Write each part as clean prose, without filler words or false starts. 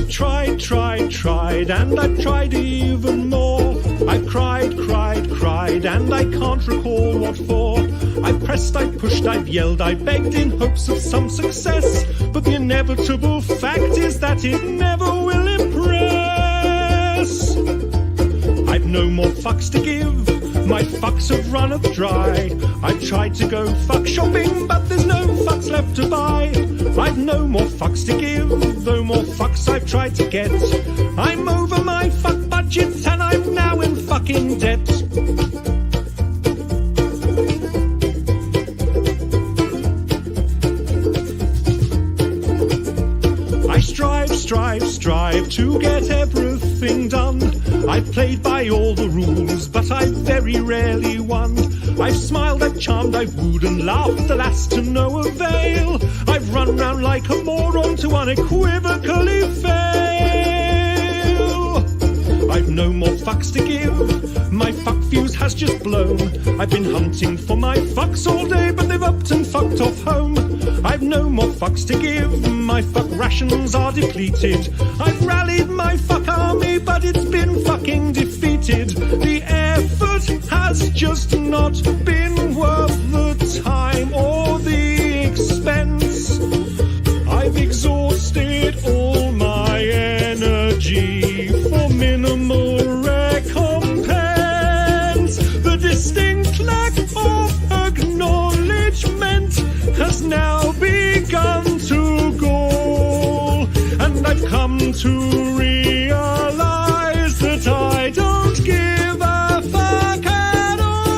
I've tried, and I've tried even more. I've cried, and I can't recall what for. I've pressed, I've pushed, I've yelled, I've begged in hopes of some success. But the inevitable fact is that it never will impress. I've no more fucks to give, my fucks have runneth dry. I've tried to go fuck shopping, but there's no fucks left to buy. I've no more fucks to give, though more fucks I've tried to get. I'm over my fuck budget and I'm now in fucking debt. I strive to get everything done. I've played by all the rules, but I've very rarely won. I've smiled, I've charmed, I've wooed and laughed, alas to no avail. I've run round like a moron to unequivocally fail. I've no more fucks to give, my fuck fuse has just blown. I've been hunting for my fucks all day, but they've upped and fucked off home. I've no more fucks to give, my fuck rations are depleted. I've rallied my fuck army, but it's been fucking defeated. The effort has just not been worth the time or the expense. I've exhausted all my energy for minimal recompense. The distinct lack of acknowledgement has now begun to gall, and I've come to realize that I don't give a fuck at all.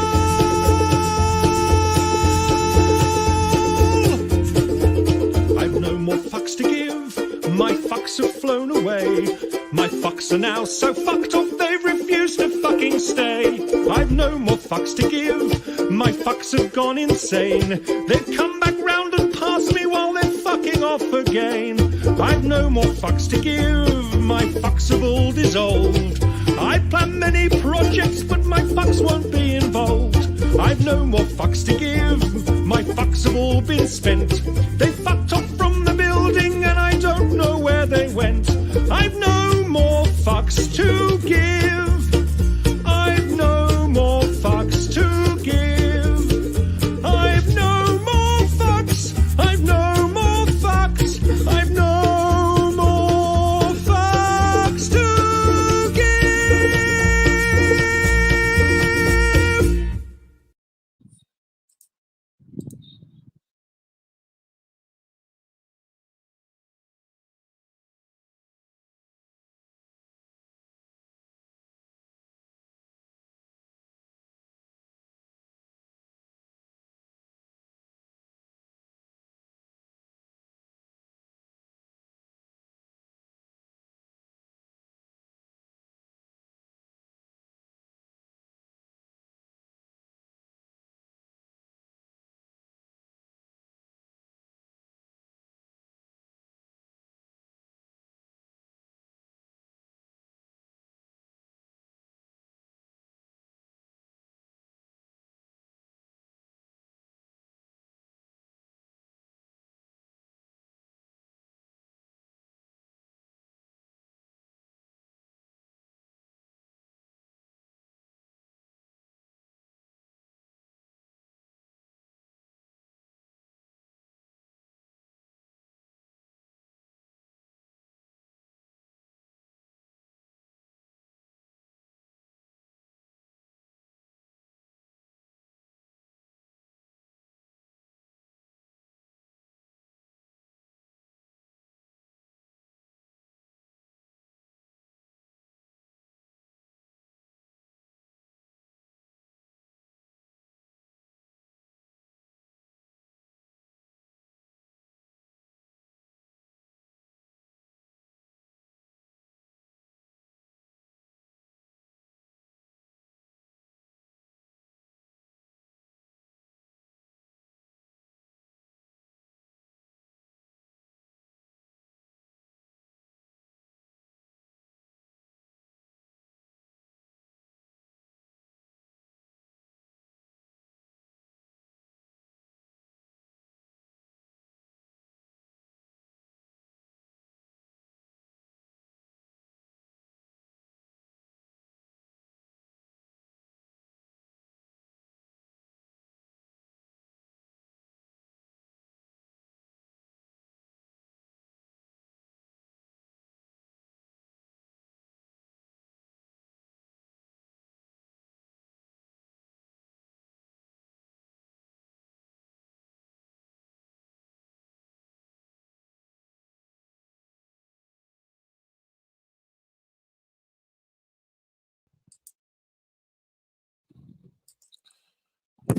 I've no more fucks to give, my fucks have flown away. My fucks are now so fucked off they've refused to fucking stay. I've no more fucks to give, my fucks have gone insane. They've come back round and passed me while they're fucking off again. I've no more fucks to give, my fucks have all dissolved. I plan many projects, but my fucks won't be involved. I've no more fucks to give, my fucks have all been spent. They fucked off from the building and I don't know where they went. I've no more fucks to give.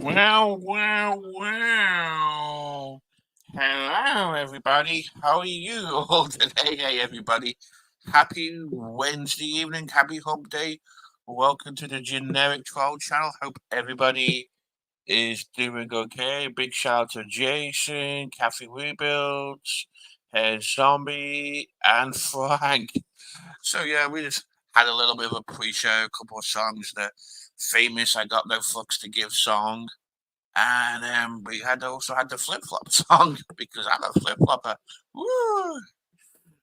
Wow. Hello, everybody. How are you all today? Hey, everybody. Happy Wednesday evening. Happy Hump Day. Welcome to the Generic Troll channel. Hope everybody is doing okay. Big shout out to Jason, Kathy Rebuilds, Head Zombie, and Frank. So, yeah, we just had a little bit of a pre show, a couple of songs. The famous I Got No Fucks to Give song. And we had also had the flip flop song because I'm a flip flopper. Woo!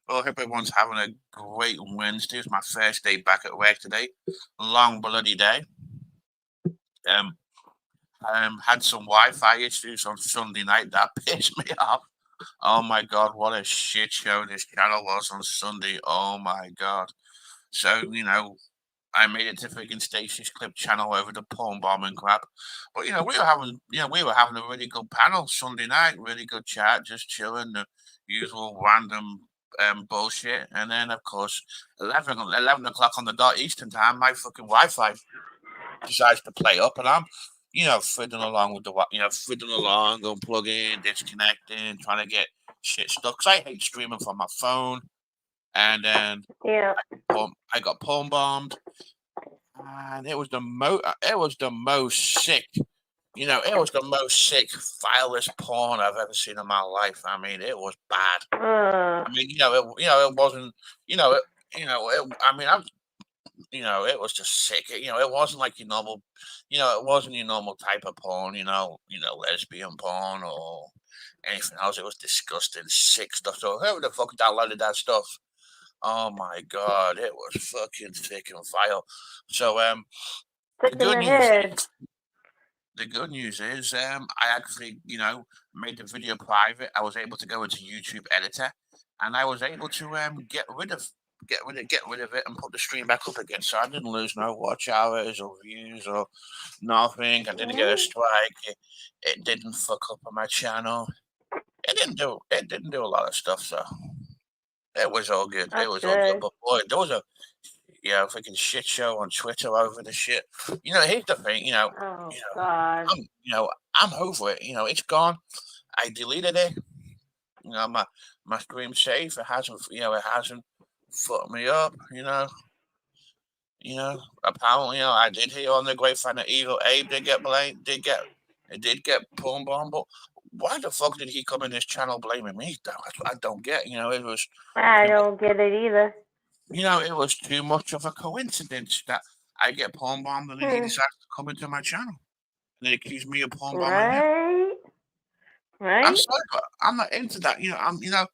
Well, I hope everyone's having a great Wednesday. It's my first day back at work today. Long bloody day. Um, had some Wi-Fi issues on Sunday night that pissed me off. Oh my god, what a shit show this channel was on Sunday. Oh my god. So I made it to freaking Stacey's Clip channel over the porn bomb and crap. But we were having a really good panel Sunday night, really good chat, just chilling, the usual random bullshit. And then of course 11 o'clock on the dot Eastern time, my fucking Wi-Fi decides to play up, and I'm fiddling along with fiddling along, unplugging, disconnecting, trying to get shit stuck. 'Cause I hate streaming from my phone. And then Yeah. I got porn bombed, and it was the most sick. It was the most sick, fileless porn I've ever seen in my life. I mean, it was bad. I mean, it wasn't. I mean, it was just sick. It wasn't like your normal. It wasn't your normal type of porn. Lesbian porn or anything else. It was disgusting, sick stuff. So whoever the fuck downloaded that stuff? Oh my god, it was fucking thick and vile. So the Sick in good the news head. the good news is I actually made the video private. I was able to go into YouTube editor, and I was able to get rid of it and put the stream back up again. So I didn't lose no watch hours or views or nothing. I didn't get a strike. It didn't fuck up on my channel. It didn't do a lot of stuff. So it was all good. It That's was all good. good. But boy, there was a freaking shit show on Twitter over the shit. Here's the thing. Oh God. I'm over it. It's gone. I deleted it. My stream's safe. It hasn't fucked me up. Apparently, I did hear on the grapevine that Evil Abe did get blamed. It did get porn bomb, but why the fuck did he come in this channel blaming me? Though I don't get. It was I too much. don't get it either. It was too much of a coincidence that I get porn bombed and then he decides to come into my channel and then accuse me of porn bombing him. Right? I'm Right? sorry, but I'm not into that. The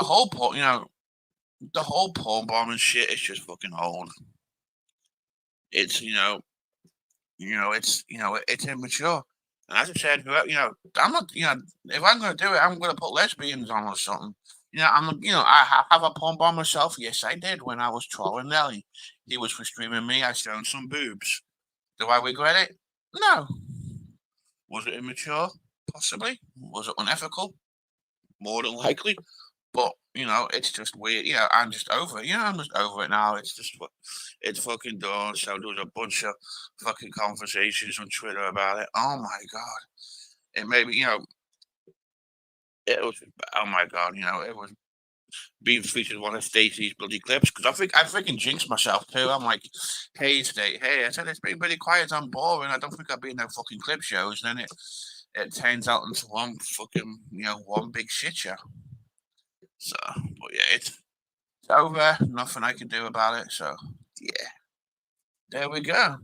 whole porn, the whole porn bombing shit is just fucking old. It's it's immature. And as I said, I'm not, if I'm going to do it, I'm going to put lesbians on or something. I have a porn bomb myself. Yes, I did when I was trolling Nelly. He was for streaming me. I showed some boobs. Do I regret it? No. Was it immature? Possibly. Was it unethical? More than likely. But it's just weird. I'm just over it. I'm just over it now. It's fucking done. So there was a bunch of fucking conversations on Twitter about it. Oh my god, it made me. It was. Oh my god, it was being featured in one of Stacey's bloody clips because I freaking jinxed myself too. I'm like, hey, hey, I said it's been pretty quiet. I'm boring. I don't think I'll be in no fucking clip shows. Then it turns out into one fucking one big shit show. So, but yeah, it's over. Nothing I can do about it. So, yeah, there we go.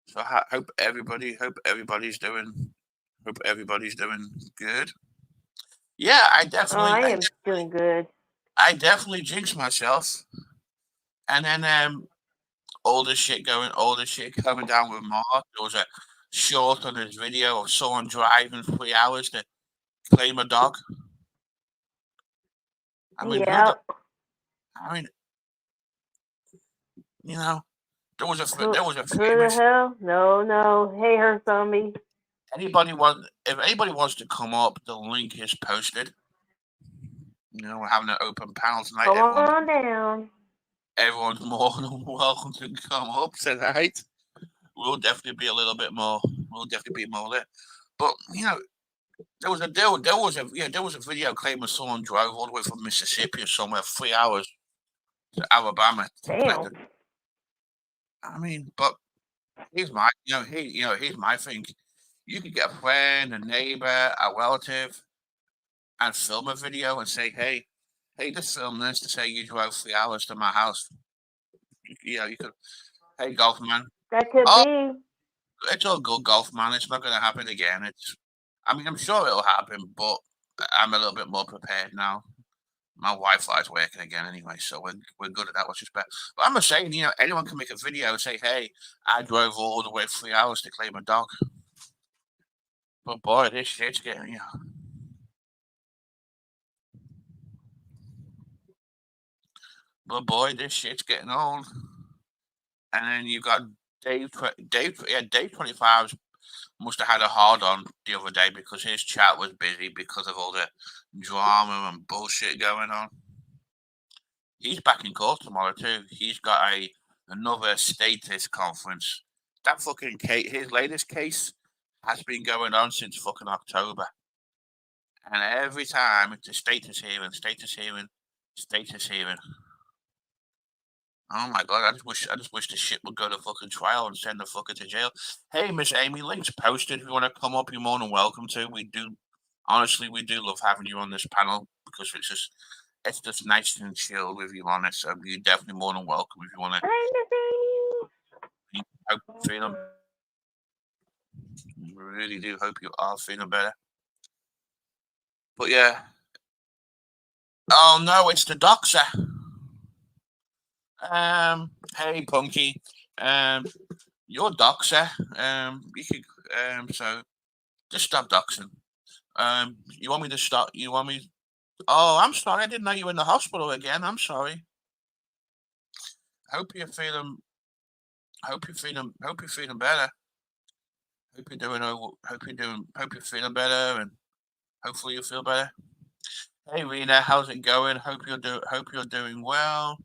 So, hope everybody's doing good. Yeah, Oh, I am doing good. I definitely jinxed myself, and then all this shit coming down with Mark. There was a short on his video of someone driving 3 hours to claim a dog. I mean, Yeah. I mean, there was a Who the famous. hell? No. Hey, her zombie. If anybody wants to come up, the link is posted. We're having an open panel tonight. Come on down. Everyone's more than welcome to come up tonight. we'll definitely be a little bit more. We'll definitely be more lit. But there was a video claiming someone drove all the way from Mississippi or somewhere 3 hours to Alabama to collect Damn. it. I mean, but here's my here's my thing. You could get a friend, a neighbor, a relative, and film a video and say, hey, just film this to say you drove 3 hours to my house. You could, hey, golf man. That could Oh, be. it's all good, golf man. It's not going to happen again. I mean, I'm sure it'll happen, but I'm a little bit more prepared now. My Wi-Fi is working again anyway, so we're good at that. What's respect. But I'm just saying, anyone can make a video and say, hey, I drove all the way 3 hours to claim a dog. But boy, this shit's getting. But boy, this shit's getting old. And then you got Dave 25 must have had a hard on the other day because his chat was busy because of all the drama and bullshit going on. He's back in court tomorrow too. He's got another status conference. That fucking case, his latest case, has been going on since fucking October. And every time it's a status hearing, status hearing, status hearing. Oh my god! I just wish the shit would go to fucking trial and send the fucker to jail. Hey, Miss Amy, links posted. If you want to come up, you're more than welcome to. Honestly, we do love having you on this panel because it's just nice and chill with you on it. So you're definitely more than welcome if you want to. Hi, Missy. Hope you're feeling. We really do hope you are feeling better. But yeah. Oh no, it's the doxer. Hey, Punky. Your doxer. You could. So just stop doxing. You want me to stop? You want me? Oh, I'm sorry. I didn't know you were in the hospital again. I'm sorry. Hope you're feeling. Hope you're feeling. Hope you're feeling better. Hope you're doing. Hope you're doing. Hope you're feeling better, and hopefully you feel better. Hey, Rena, how's it going? Hope you're doing well.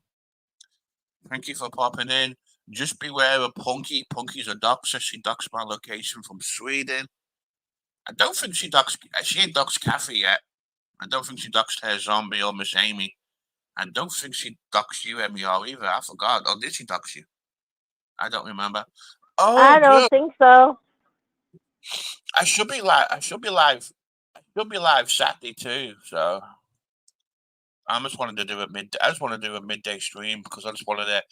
Thank you for popping in. Just beware of Punky. Punky's a doxer. She doxed my location from Sweden. I don't think she ain't doxed Kathy yet. I don't think she doxed her zombie or Miss Amy. I don't think she doxed you, MER, either. I forgot. Or did she dox you? I don't remember. Oh, I don't good. think so. I should be live. I should be live. I should be live Saturday too. So I just wanted to do a I just want to do a midday stream because I just wanted to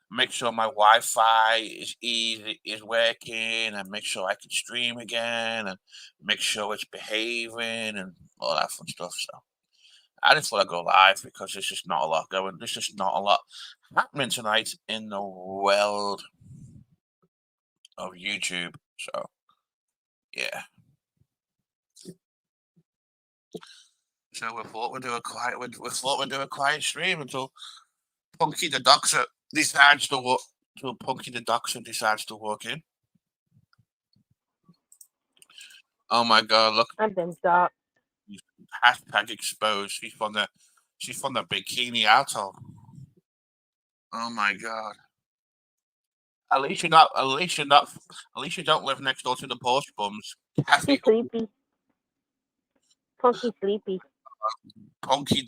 make sure my Wi-Fi is working and make sure I can stream again and make sure it's behaving and all that fun stuff. So I just want to go live because there's just not a lot going. There's just not a lot happening tonight in the world of YouTube. So yeah. So we thought we'd do a quiet stream until Punky the Doxer decides to walk. Till Punky the Doxer decides to walk in. Oh my god! Look, I've been stopped. hashtag exposed. She's from the Bikini Atoll. Oh my god! At least you're not. At least you're not. At least you don't live next door to the Porsche bums. She's sleepy. Punky sleepy. Punky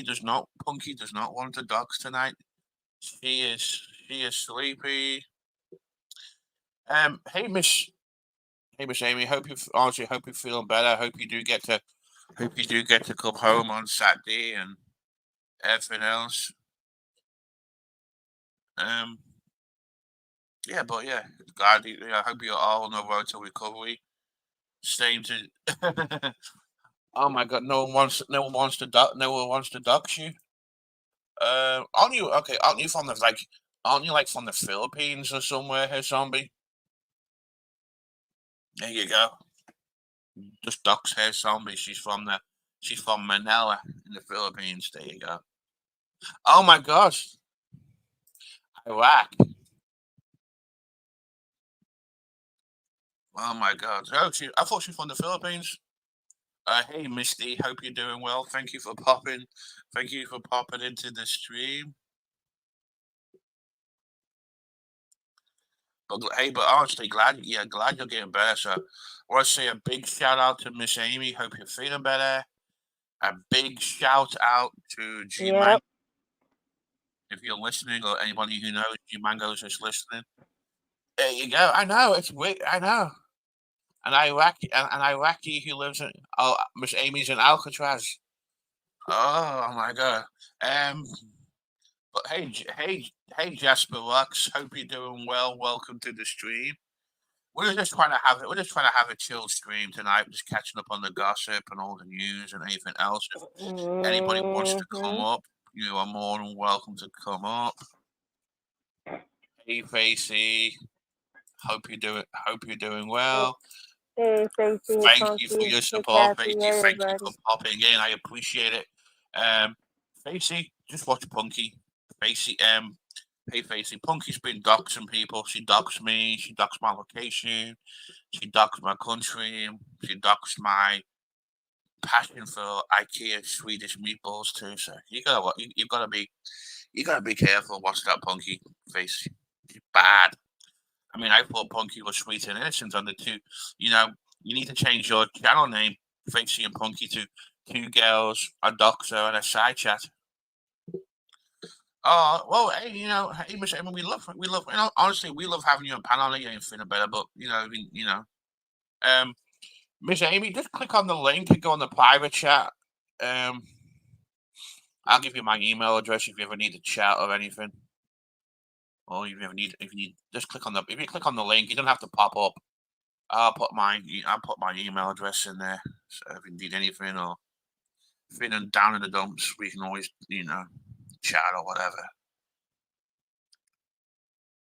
does not. Punky does not want the dogs tonight. She is sleepy. Hey Miss Amy. Hope you're feeling better. Hope you do get to come home on Saturday and everything else. Yeah, but yeah, God, I hope you're all on the road to recovery. Staying to. Oh my God, no one wants to dox you. Aren't you okay? Aren't you from from the Philippines or somewhere, here, zombie? There you go. Just dox her zombie. She's from Manila in the Philippines. There you go. Oh my gosh, Iraq. Oh my God. Oh, I thought she was from the Philippines. Hey Misty, hope you're doing well. Thank you for popping. Thank you for popping into the stream. But honestly, glad you're getting better. So, I want to say a big shout out to Miss Amy. Hope you're feeling better. A big shout out to G Mango Yep. if you're listening, or anybody who knows G Mango's is listening. There you go. I know it's weird. I know. And Iraqi who lives in Miss Amy's in Alcatraz. Oh my god. Um, but hey, Jasper Lux. Hope you're doing well. Welcome to the stream. We're just trying to have a chill stream tonight. Just catching up on the gossip and all the news and anything else. If anybody wants to come Mm-hmm. up, you are more than welcome to come up. Hey, Facey. Hope you're doing well. Hey, Stacey, Thank you for Funky, your hey, support, Cassie, Facey. Thank you everybody. for popping in. I appreciate it. Facey, just watch Punky. Facey, hey Facey, Punky's been doxing people. She doxed me. She doxed my location. She doxed my country. She doxed my passion for IKEA Swedish meatballs too. So you gotta be careful. Watch that Punky face. She's bad. I mean, I thought Punky was sweet and innocent on the two. You know, you need to change your channel name, Facey and Punky, to Two Girls, a Doctor, and a Side Chat. Oh well, hey, hey, Miss Emma, we love, honestly, we love having you on panel. You ain't feeling better, but um, Miss Amy, just click on the link and go on the private chat. Um, I'll give you my email address if you ever need to chat or anything, or if you need, just click on the if you click on the link, you don't have to pop up. I'll put my email address in there, so if you need anything or feeling down in the dumps, we can always chat or whatever.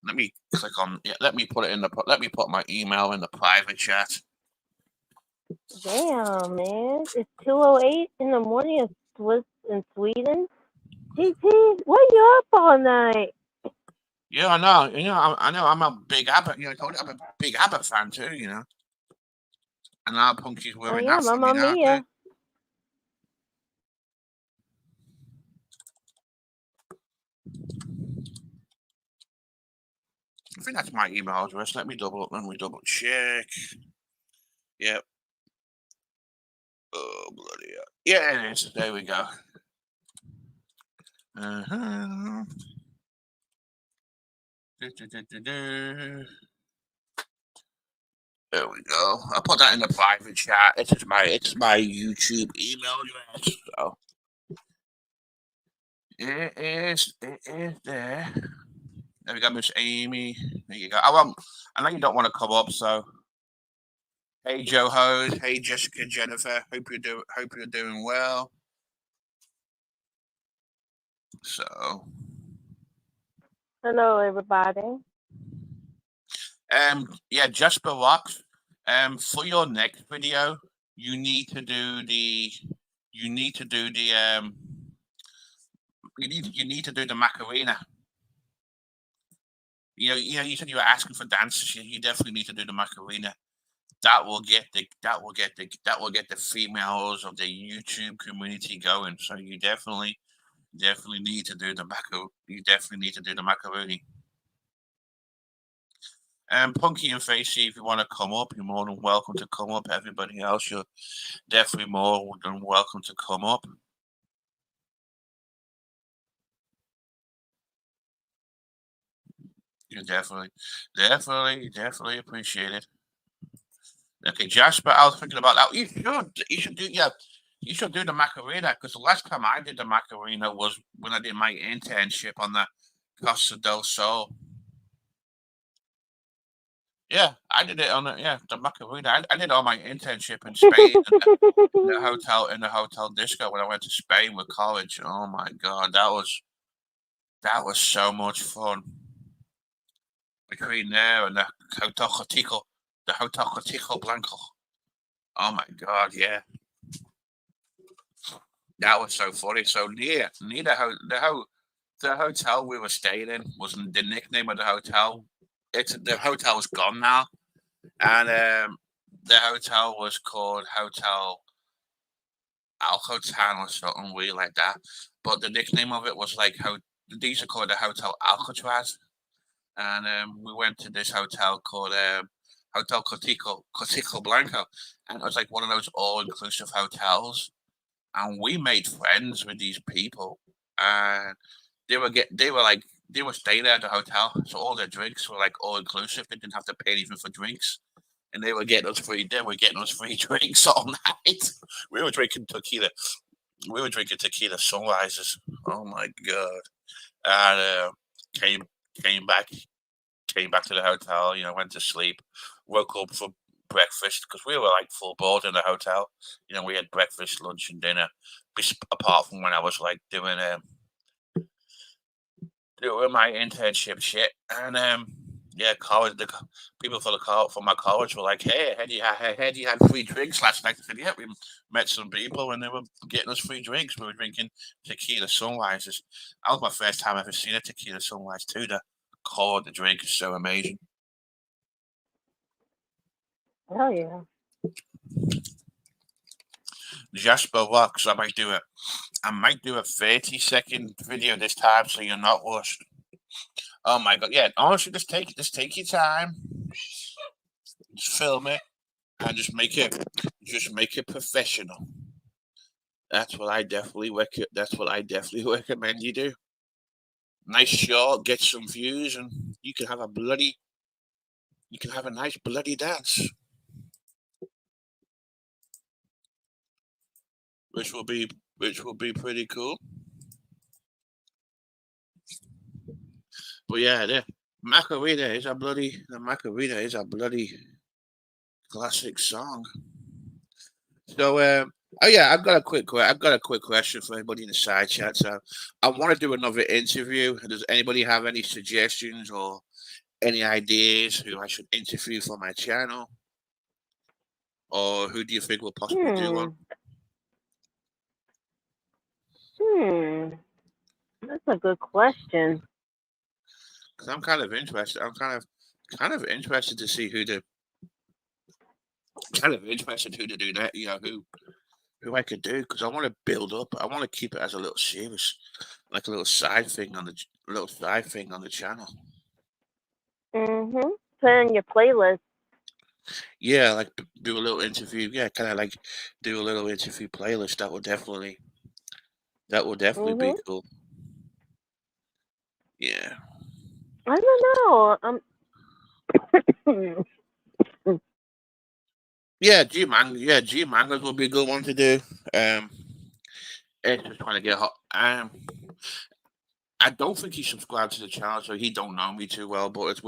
Let me click on. Yeah, let me put it in the. Let me put my email in the private chat. Damn, man. It's 2:08 in the morning in Sweden. GT, what you up all night? Yeah, I know. I know. I'm a big ABBA. I told you I'm a big ABBA fan too. And now Punky's Oh, wearing yeah, that for me Mamma now too. Mia. I think that's my email address. Let me double check. Yep. Oh bloody hell. Yeah, it is. There we go. Uh-huh. There we go. I'll put that in the private chat. It's my YouTube email address. So it is there. There we go, Miss Amy. There you go. I know you don't want to come up, so hey Joe Hose, hey Jessica Jennifer. Hope you're doing well. So Hello, everybody. yeah, Jasper Locks. For your next video, you need to do the you need to do the you need to do the Macarena. You said you were asking for dances. You definitely need to do the Macarena. That will get the females of the YouTube community going. So you definitely need to do the macaroni. And Punky and Facey, if you want to come up, you're more than welcome to come up. Everybody else, you're definitely more than welcome to come up. You definitely appreciate it. Okay, Jasper, I was thinking about that. You should do, yeah. You should do the Macarena because the last time I did the Macarena was when I did my internship on the Costa del Sol. Yeah, I did it on the Macarena. I did all my internship in Spain in the hotel disco when I went to Spain with college. Oh my god, that was so much fun. Between there and the Hotel Cotico Blanco. Oh my god, yeah. That was so funny. So near the hotel we were staying in was the nickname of the hotel. The hotel is gone now, and the hotel was called Hotel Alcotan or something weird like that. But the nickname of it was like how these are called the Hotel Alcatraz. and we went to this hotel called Hotel Cotico Blanco, and it was like one of those all-inclusive hotels, and we made friends with these people, and they were staying there at the hotel, so all their drinks were like all inclusive. They didn't have to pay anything for drinks, and they were getting us free. They were getting us free drinks all night. We were drinking tequila. We were drinking tequila sunrises. Oh my god! And came came back came back to the hotel. Went to sleep. Woke up for breakfast because we were like full board in the hotel. We had breakfast, lunch, and dinner. Apart from when I was like doing my internship shit, and yeah, college. People from my college were like, "Hey, I heard you had free drinks last night." I said, "Yeah, we met some people, and they were getting us free drinks. We were drinking tequila sunrises. That was my first time ever seen a tequila sunrise too. The color of the drink is so amazing." Oh yeah. Jasper Rocks. I might do a 30-second video this time, so you're not rushed. Oh my god, yeah. Honestly, just take your time, just film it, and just make it professional. That's what I definitely recommend you do. Nice shot, get some views, and you can have a nice bloody dance, which will be pretty cool. But yeah, the Macarena is a bloody classic song. So, oh yeah, I've got a quick question for anybody in the side chat. So, I want to do another interview. Does anybody have any suggestions or any ideas who I should interview for my channel, or who do you think will possibly do one? Hmm. That's a good question. Because I'm kind of interested. I'm kind of interested to see who to do that. Who I could do, because I want to build up. I want to keep it as a little series, like a little side thing on the channel. Mhm. Put it in your playlist. Yeah, like do a little interview. Yeah, kind of like do a little interview playlist. That will definitely be Mhm. cool. Yeah. I don't know. G Mangas will be a good one to do. Um, it's just trying to get hot. I don't think he subscribed to the channel, so he don't know me too well. But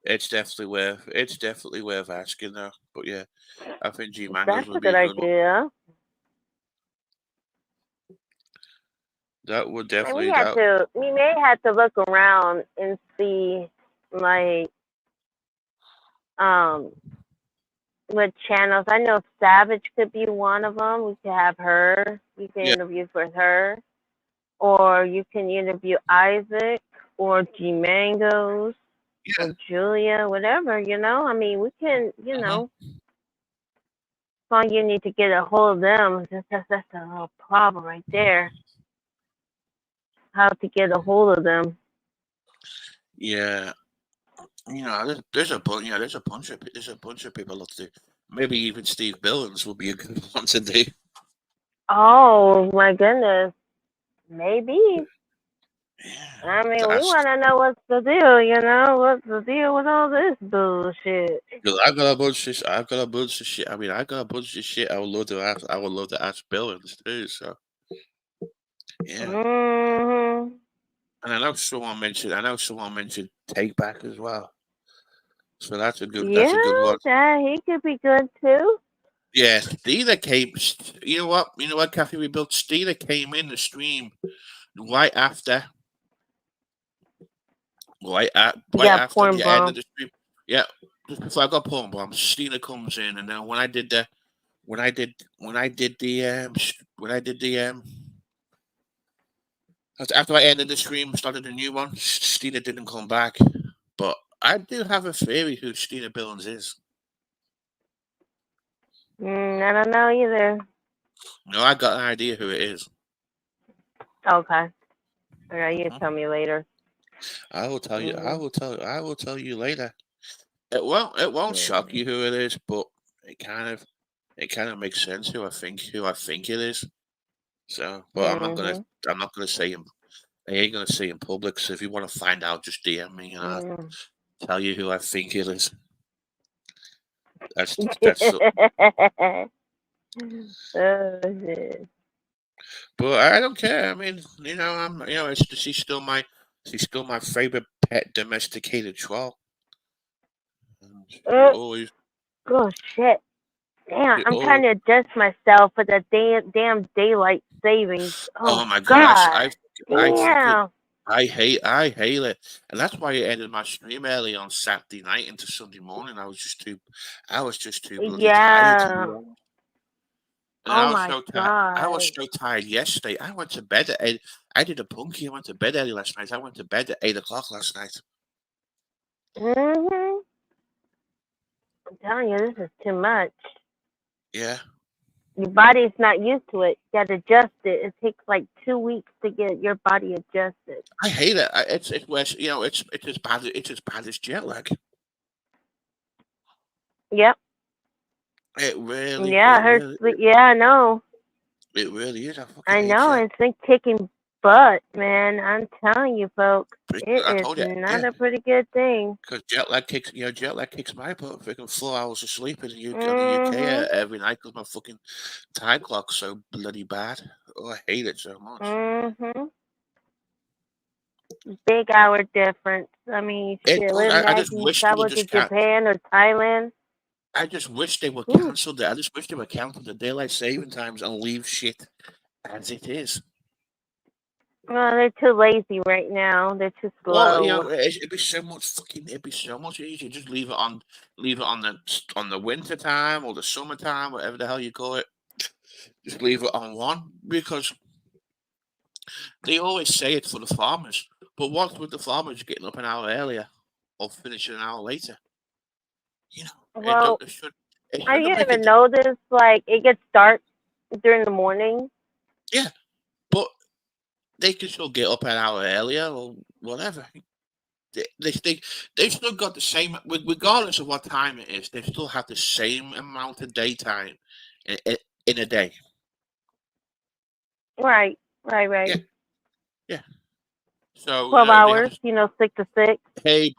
it's definitely worth asking though. But yeah, I think G Mangas That's would a be good a good one. idea. That would And definitely that. we may have to look around and see, like, um, what channels. I know Savage could be one of them. We could have her. You can Yeah, interview with her, or you can interview Isaac or G Mangos yeah. or Julia, whatever. I mean, we can. Mhm. All you need to get a hold of them. That's a little problem right there. How to get a hold of them. Yeah, there's a bunch of people up there. Maybe even Steve Billings would be a good one to do. Oh my goodness, maybe. Yeah, I mean, we that's want to know what's the deal. What's the deal with all this bullshit? because I've got a bunch of shit. I mean, I got a bunch of shit. I would love to ask Billings too. So yeah, Hmm. and I know someone mentioned Take Back as well. So that's a good Yeah, one. that he could be good too. Yeah, Steeler came. You know what? Kathy, we built. Steeler came in the stream right after, You right got after porn the end of bomb. the stream. Yeah, just before I got porn bomb, Steeler comes in, and then when I did the after I ended the stream, started a new one. Steeler didn't come back, but I do have a theory who Steeler Billings is. I don't know either. No, I got an idea who it is. Okay. All right, you Mhm. tell me later. I will tell you. I Mm, will tell. I will tell you later. It won't. It won't shock mm, you who it is, but it kind of. It kind of makes sense who I think. Who I think it is. So, but I'm not gonna. mm, I'm not gonna say him. I ain't gonna say in public. So if you want to find out, just DM me and I'll mm. tell you who I think it is. That's. Oh, shit. But I don't care. I mean, I'm. It's she's still my favorite pet domesticated troll. And Oh, oh, shit. Damn, she I'm trying always. to adjust myself for the damn daylight savings. Oh Oh my gosh, God, I fucking damn. I hate it, and that's why I ended my stream early on Saturday night into Sunday morning. I was just too bloody tired to Yeah. do it. And Oh I was my so tired. I was God. so tired yesterday. I went to bed at 8. I did a punky. I went to bed early last night. I went to bed at 8 o'clock last night. Mhm. I'm telling you, this is too much. Yeah, Your body's not used to it. You got to adjust it. It takes like 2 weeks to get your body adjusted. I hate it. It's worse. It's as bad as jet lag. Yep. Yeah, It it hurts. really, Yeah, I know. it really is. I fucking I hate know. jet. It's like kicking butt, man. I'm telling you, folks. It I is told you. not Yeah. a pretty good thing. Because jet lag kicks my butt. Freaking 4 hours of sleep in the UK Mhm. every night because my fucking time clock's so bloody bad. Oh, I hate it so much. Mhm. Big hour difference. I mean, It shit. does. I just Imagine you wish they would travel to just can't. Japan or Thailand. I just wish they would Ooh. cancel that. I just wish they would cancel the daylight saving times and leave shit as it is. Well, they're too lazy right now. They're too Well, slow. it'd be so much easier. Just leave it on the winter time or the summertime, whatever the hell you call it. Just leave it on one because they always say it's for the farmers, but what's with the farmers getting up an hour earlier or finishing an hour later? You know, Well, it I shouldn't didn't make a even notice. Like, it gets dark during the morning. yeah, but they can still get up an hour earlier or whatever. They've still got the same, regardless of what time it is. They still have the same amount of daytime in a day. Right. Right. Right. Yeah, yeah. So they have 12 hours. this. 6 to 6. Hey,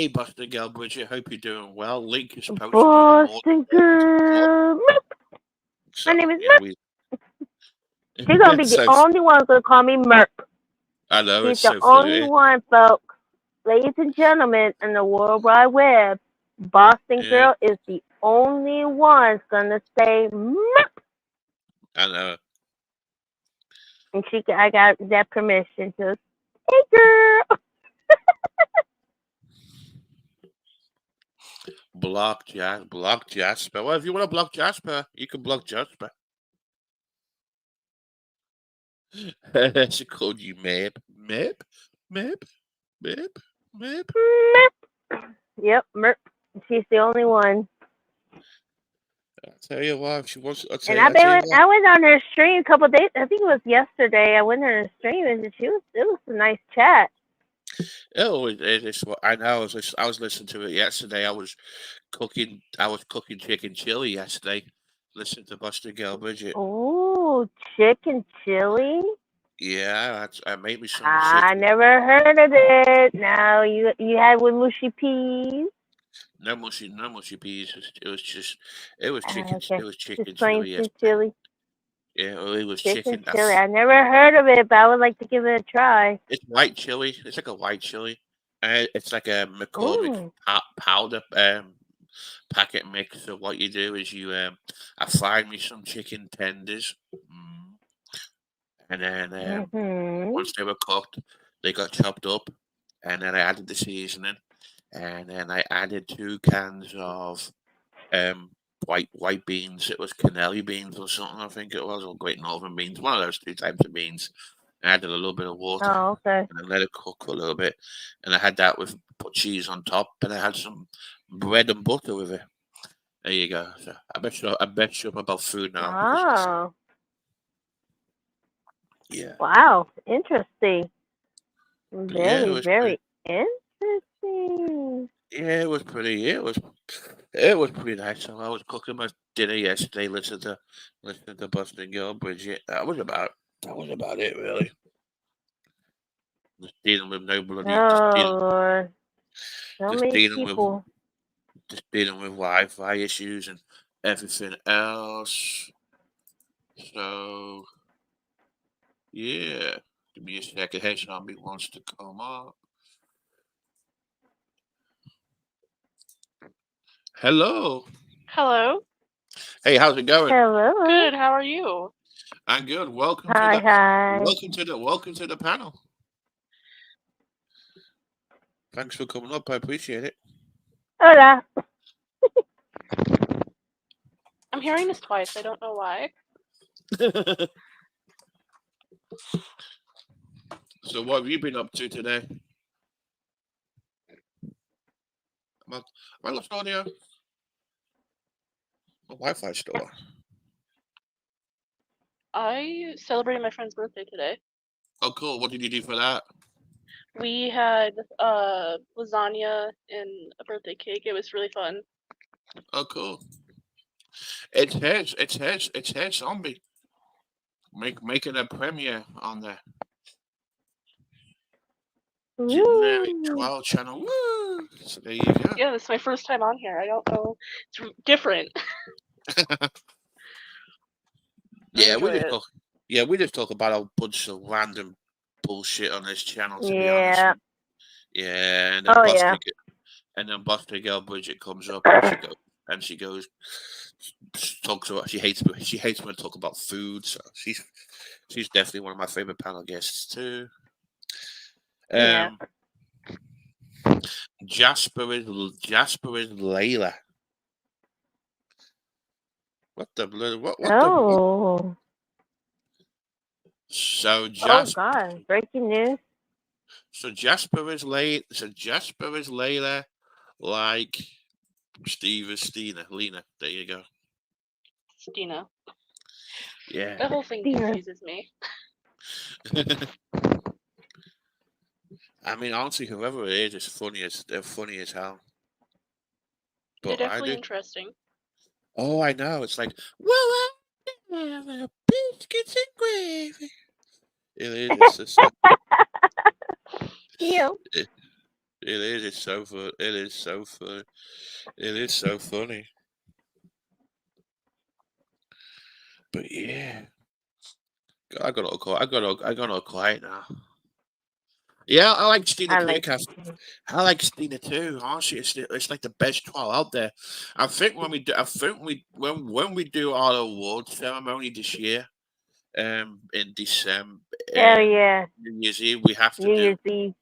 Busted Girl Bridget. Hope you're doing well. Link is posted in the Boston morning. girl. My So name is yeah, Merp. we. She's gonna be the so only one gonna call me Merp. I know She's it's the so only funny. one, folks. Ladies and gentlemen, in the World Wide Web, Boston Yeah, girl is the only one gonna say Merp. I know. And I got that permission to, hey girl. Block Jasper. Well, if you want to block Jasper, you can block Jasper. She called you Map, Map, Map, Map, Map. Merp. Yep, Merp. She's the only one. I'll tell you what, if she wants. And I'll tell you what. I went on her stream a couple of days. I think it was yesterday. I went on her stream and it was a nice chat. Oh, it's what I know. I was listening to it yesterday. I was cooking chicken chili yesterday. Listening to Buster Girl Bridget. Oh, chicken chili. Yeah, I made me some I chicken. never heard of it. Now you had with mushy peas. No mushy peas. It was chicken. Okay, It was just chicken plain chili sweet yesterday. chili. Yeah, well, it was Chicken chicken. chili. I never heard of it, but I would like to give it a try. It's white chili. It's like a white chili. It's like a McCormick Mm. powder packet mix. So what you do is I fried me some chicken tenders, and then Mhm. once they were cooked, they got chopped up, and then I added the seasoning, and then I added 2 cans of white beans. It was cannelli beans or something, I think it was, or Great Northern beans. One of those 2 types of beans. I added a little bit of water Oh, okay. and then let it cook a little bit. And I had that with put cheese on top, and I had some bread and butter with it. There you go. So I bet you up about food now because that's Oh, yeah. wow. Interesting. But yeah, Very, very interesting. it was pretty. It was pretty nice. So I was cooking my dinner yesterday. Listened to Buster Girl Bridget. That was about it really. Just dealing with no bloody. Oh Lord, so Just many dealing with people. just dealing with Wi-Fi issues and everything else. So yeah, give me a second. Hey, somebody wants to come up. Hello. Hello. Hey, how's it going? Hello. Good. How are you? I'm good. Welcome to Hi, the hi. welcome to the panel. Thanks for coming up. I appreciate it. Hola. I'm hearing this twice. I don't know why. So what have you been up to today? Am I lost audio? My Wi-Fi store. I celebrated my friend's birthday today. Oh, cool. What did you do for that? We had lasagna and a birthday cake. It was really fun. Oh, cool. It's his zombie. Making a premiere on the generic Woo. 12 channel. Woo! So there you go. Yeah, this is my first time on here. I don't know. It's different. Yeah, Enjoy we just it. talk. Yeah, we just talk about a bunch of random bullshit on this channel. To be honest. Yeah. Yeah, and then Oh yeah. Buster Girl Bridget comes up and she goes talks about she hates when I talk about food. So she's definitely one of my favorite panel guests too. Yeah. Jasper is Layla. What the blood? What the? Oh. So Oh Jasper. God. Breaking news. So Jasper is Layla, like Steve is Stina. Lena. There you go. Stina. Yeah. The whole thing Stina. confuses me. I mean, honestly, whoever it is they're funny as hell. They're But I definitely do. interesting. Oh, I know. It's like, well, I have biscuits and gravy. It is. It's just so. Yeah. It, it is. It's so fun. It is so fun. It is so funny. But yeah, I got all quiet now. Yeah, I like Stina I like Precast. I like Stina too. Honestly, it's like the best trial out there. I think when we do our award ceremony this year, in December, Hell yeah. New Year's Eve, we have to New do Year's Eve.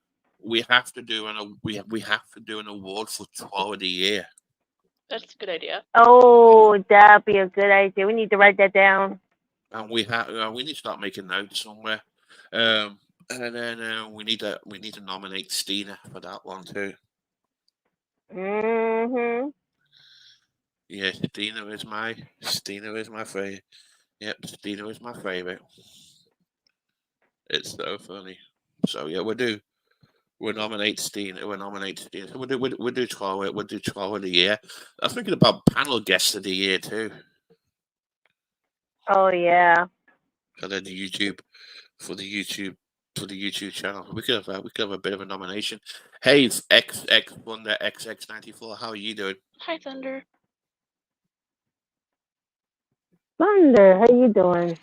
we have to do we have to do an award for Troll of the Year, That's a good idea. Oh, that'd be a good idea. We need to write that down. and we need to start making notes somewhere. And then we need to nominate Stina for that one too. Mhm. Yeah, Stina is my favorite. Yep, Stina is my favorite. It's so funny. So yeah, we'll nominate Stina. We'll nominate Stina. So we'll do 12. We'll do 12 of the year. I'm thinking about panel guests of the year too. Oh yeah. For the YouTube, for the YouTube, for the YouTube channel, we could have a bit of a nomination. Hey, it's XX Wonder XX94. How are you doing? Hi, Thunder. Thunder, how you doing?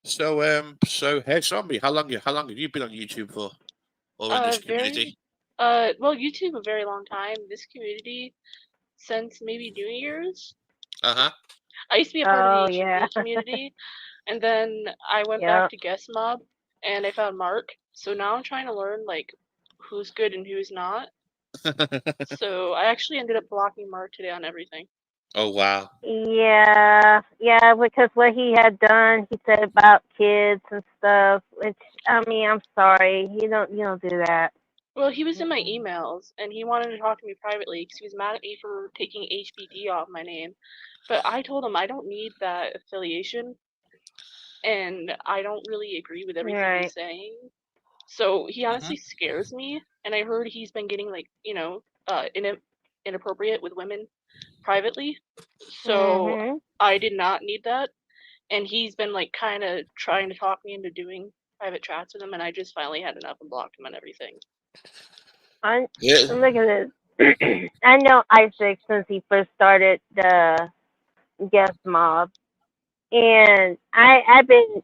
So hey, zombie, how long have you been on YouTube for, or in this community? Well, YouTube a very long time. This community since maybe New Year's. Uh I used to be a part of the Oh yeah. HEB community, and then I went back Yep. to Guest Mob, and I found Mark. So now I'm trying to learn like who's good and who's not. huh. So I actually ended up blocking Mark today on everything. Oh wow. Yeah, yeah, because what he had done, he said about kids and stuff. Which I mean, I'm sorry, you don't do that. Well, he was in my emails, and he wanted to talk to me privately because he was mad at me for taking HBD off my name. But I told him I don't need that affiliation, and I don't really agree with everything Right. he's saying. So he Mm-hmm. honestly scares me. And I heard he's been getting like, inappropriate with women privately. So Mhm. I did not need that. And he's been like kind of trying to talk me into doing private chats with him, and I just finally had enough and blocked him and everything. I Yeah. look at this. I know Isaac since he first started the guest mob, and I've been,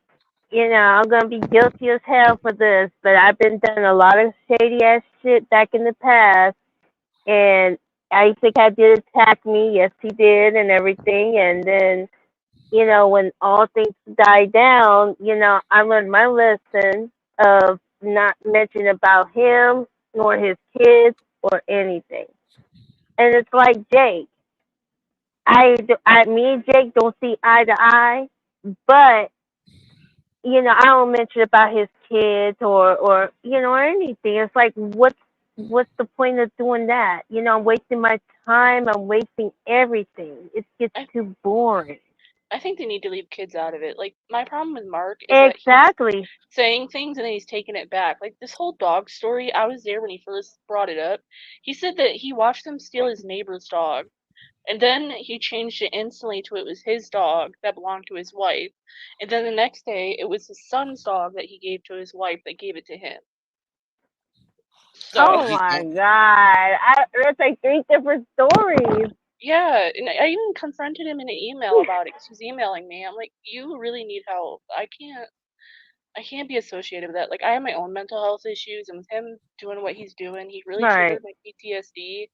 I'm gonna be guilty as hell for this, but I've been done a lot of shady ass shit back in the past, and Isaac had did attack me, yes he did, and everything, and then when all things die down, I learned my lesson of not mentioning about him nor his kids or anything. And it's like Jake. Me and Jake don't see eye to eye, but I don't mention about his kids or anything. It's like what's the point of doing that? I'm wasting my time. I'm wasting everything. It gets I too boring. I think they need to leave kids out of it. Like my problem with Mark is that he's Exactly. saying things and then he's taking it back. Like this whole dog story, I was there when he first brought it up. He said that he watched them steal his neighbor's dog. And then he changed it instantly to it was his dog that belonged to his wife. And then the next day it was his son's dog that he gave to his wife that gave it to him. So Oh my god! That's like three different stories. yeah, and I even confronted him in an email about it because he was emailing me. I'm like, you really need help. I can't be associated with that. Like, I have my own mental health issues, and with him doing what he's doing, he really Right. triggered my PTSD,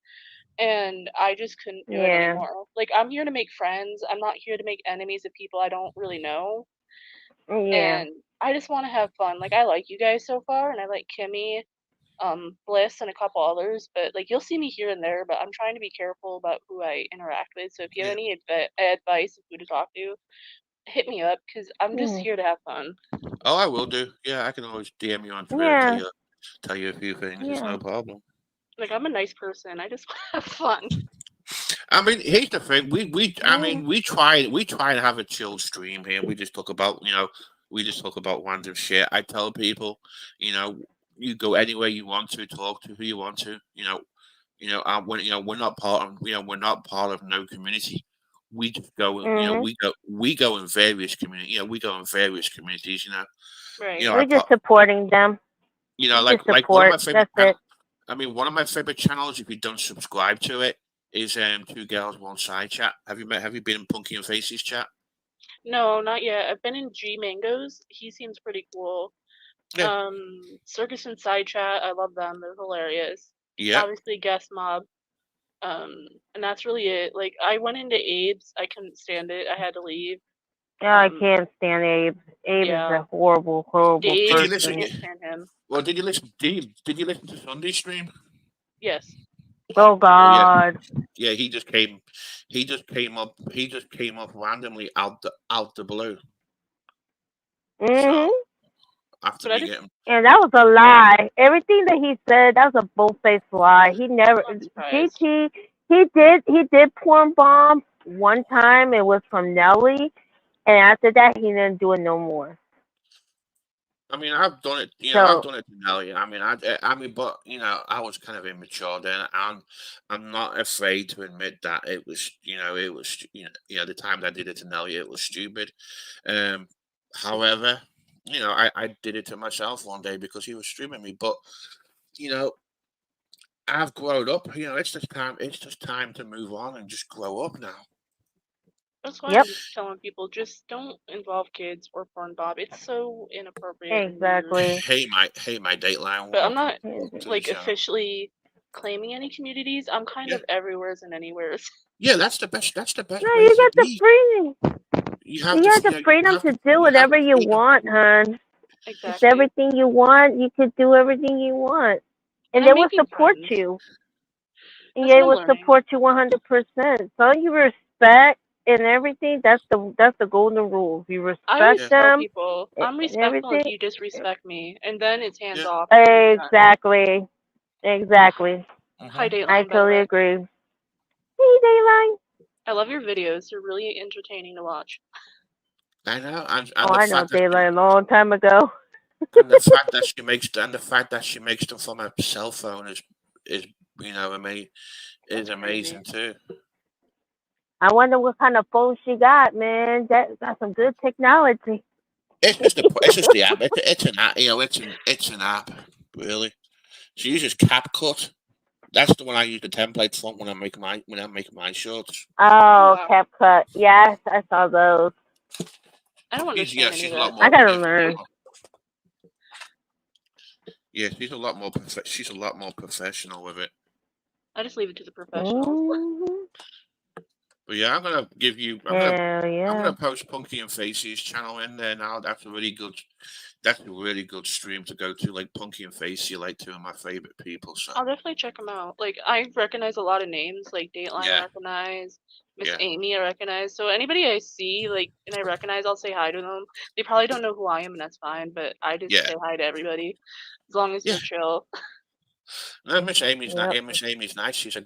and I just couldn't do it Yeah. anymore. Like, I'm here to make friends. I'm not here to make enemies of people I don't really know, Yeah. and I just want to have fun. Like, I like you guys so far, and I like Kimmy, Bliss, and a couple others, but like you'll see me here and there. But I'm trying to be careful about who I interact with. So if you have Yeah. any advice of who to talk to, hit me up because I'm just Yeah. here to have fun. Oh, I will do. Yeah, I can always DM you on Twitter and Yeah. tell you a few things. It's Yeah. no problem. Like I'm a nice person. I just want to have fun. I mean, here's the thing. I Yeah. mean, we try to have a chill stream here. We just talk about random shit. I tell people, you know, you go anywhere you want to, talk to who you want to. We're not part of, we're not part of no community. We just go, Mhm. we go in various community, we go in various communities. Right. I We're just supporting them. We like just one of my support. favorite That's it. I mean, one of my favorite channels, if you don't subscribe to it, is Two Girls One Side Chat. Have you been in Punky and Faces chat? No, not yet. I've been in G Mangoes. He seems pretty cool. Yeah. Circus and Side Chat. I love them. They're hilarious. Yeah. Obviously, Guest Mob. And that's really it. Like I went into Abe's. I couldn't stand it. I had to leave. Oh, I Um, can't stand Abe. Abe is yeah. a horrible, horrible Did you Abe's. listen? person. Can't stand him. Well, did you listen to Sunday stream? Yes. Oh Yeah. God. Yeah. He just came up randomly out the blue. Mhm. So after But I me just getting And that was a lie. Everything that he said, that was a bull-faced lie. He never. I'm not surprised. GT. He did porn bomb one time. It was from Nelly, and after that, he didn't do it no more. I mean, I've done it. I've So done it to Nelly. I mean, but I was kind of immature then, and I'm not afraid to admit that the time that I did it to Nelly, it was stupid. Um, However, I did it to myself one day because he was streaming me. But you know, I've grown up. It's just time. It's just time to move on and just grow up now. That's why yep, I'm telling people just don't involve kids or porn bob. It's so inappropriate and weird. exactly. Hey, my Dateline, But I'm welcome not to the like channel. officially claiming any communities. I'm kind Yeah, of everywheres and anywheres. yeah, that's the best. That's the No, best way to be. You have you to, got the you freedom have to to, do you have whatever the you freedom. want, hon. It's Exactly. everything you want. You could do everything you want, And and I'm they will making support friends. you. And That's they what I'm will learning. support you 100%. So you respect and everything. That's the golden rule. If you I respect always Yeah, tell them people I'm and respectful if everything. you disrespect me, and then it's hands yeah. off until you're done. Exactly. Exactly. Hi, Hmm. I Dateline, by the totally way. agree. Hey, Dayline. I love your videos. They're really entertaining to watch. I know, and Oh, the I know fact that Dayline a long time ago. And the fact that she makes them from her cell phone is is That's amazing crazy. too. I wonder what kind of phone she got, man. That got some good technology. It's just the app. It's an app. It's an app. Really. She uses CapCut. That's the one I use the template from when I'm making my shorts. Oh Oh, wow. CapCut. Yes, I saw those. I don't understand any She's of a lot that. I more. gotta learn. She's a lot more. She's a lot more professional with it. I just leave it to the professionals. Hmm. But yeah, I'm gonna give you. Hell I'm yeah. gonna post Punky and Facey's channel in there now. That's a really good. That's a really good stream to go to. Like Punky and Facey, like two of my favorite people. So I'll definitely check them out. Like I recognize a lot of names, like Dateline I yeah, recognize, Miss yeah, Amy I recognize. So anybody I see like and I recognize, I'll say hi to them. They probably don't know who I am, and that's fine. But I just yeah, say hi to everybody as long as yeah. they're chill. No, Miss Amy's not. Yep. Miss Amy's nice. She's a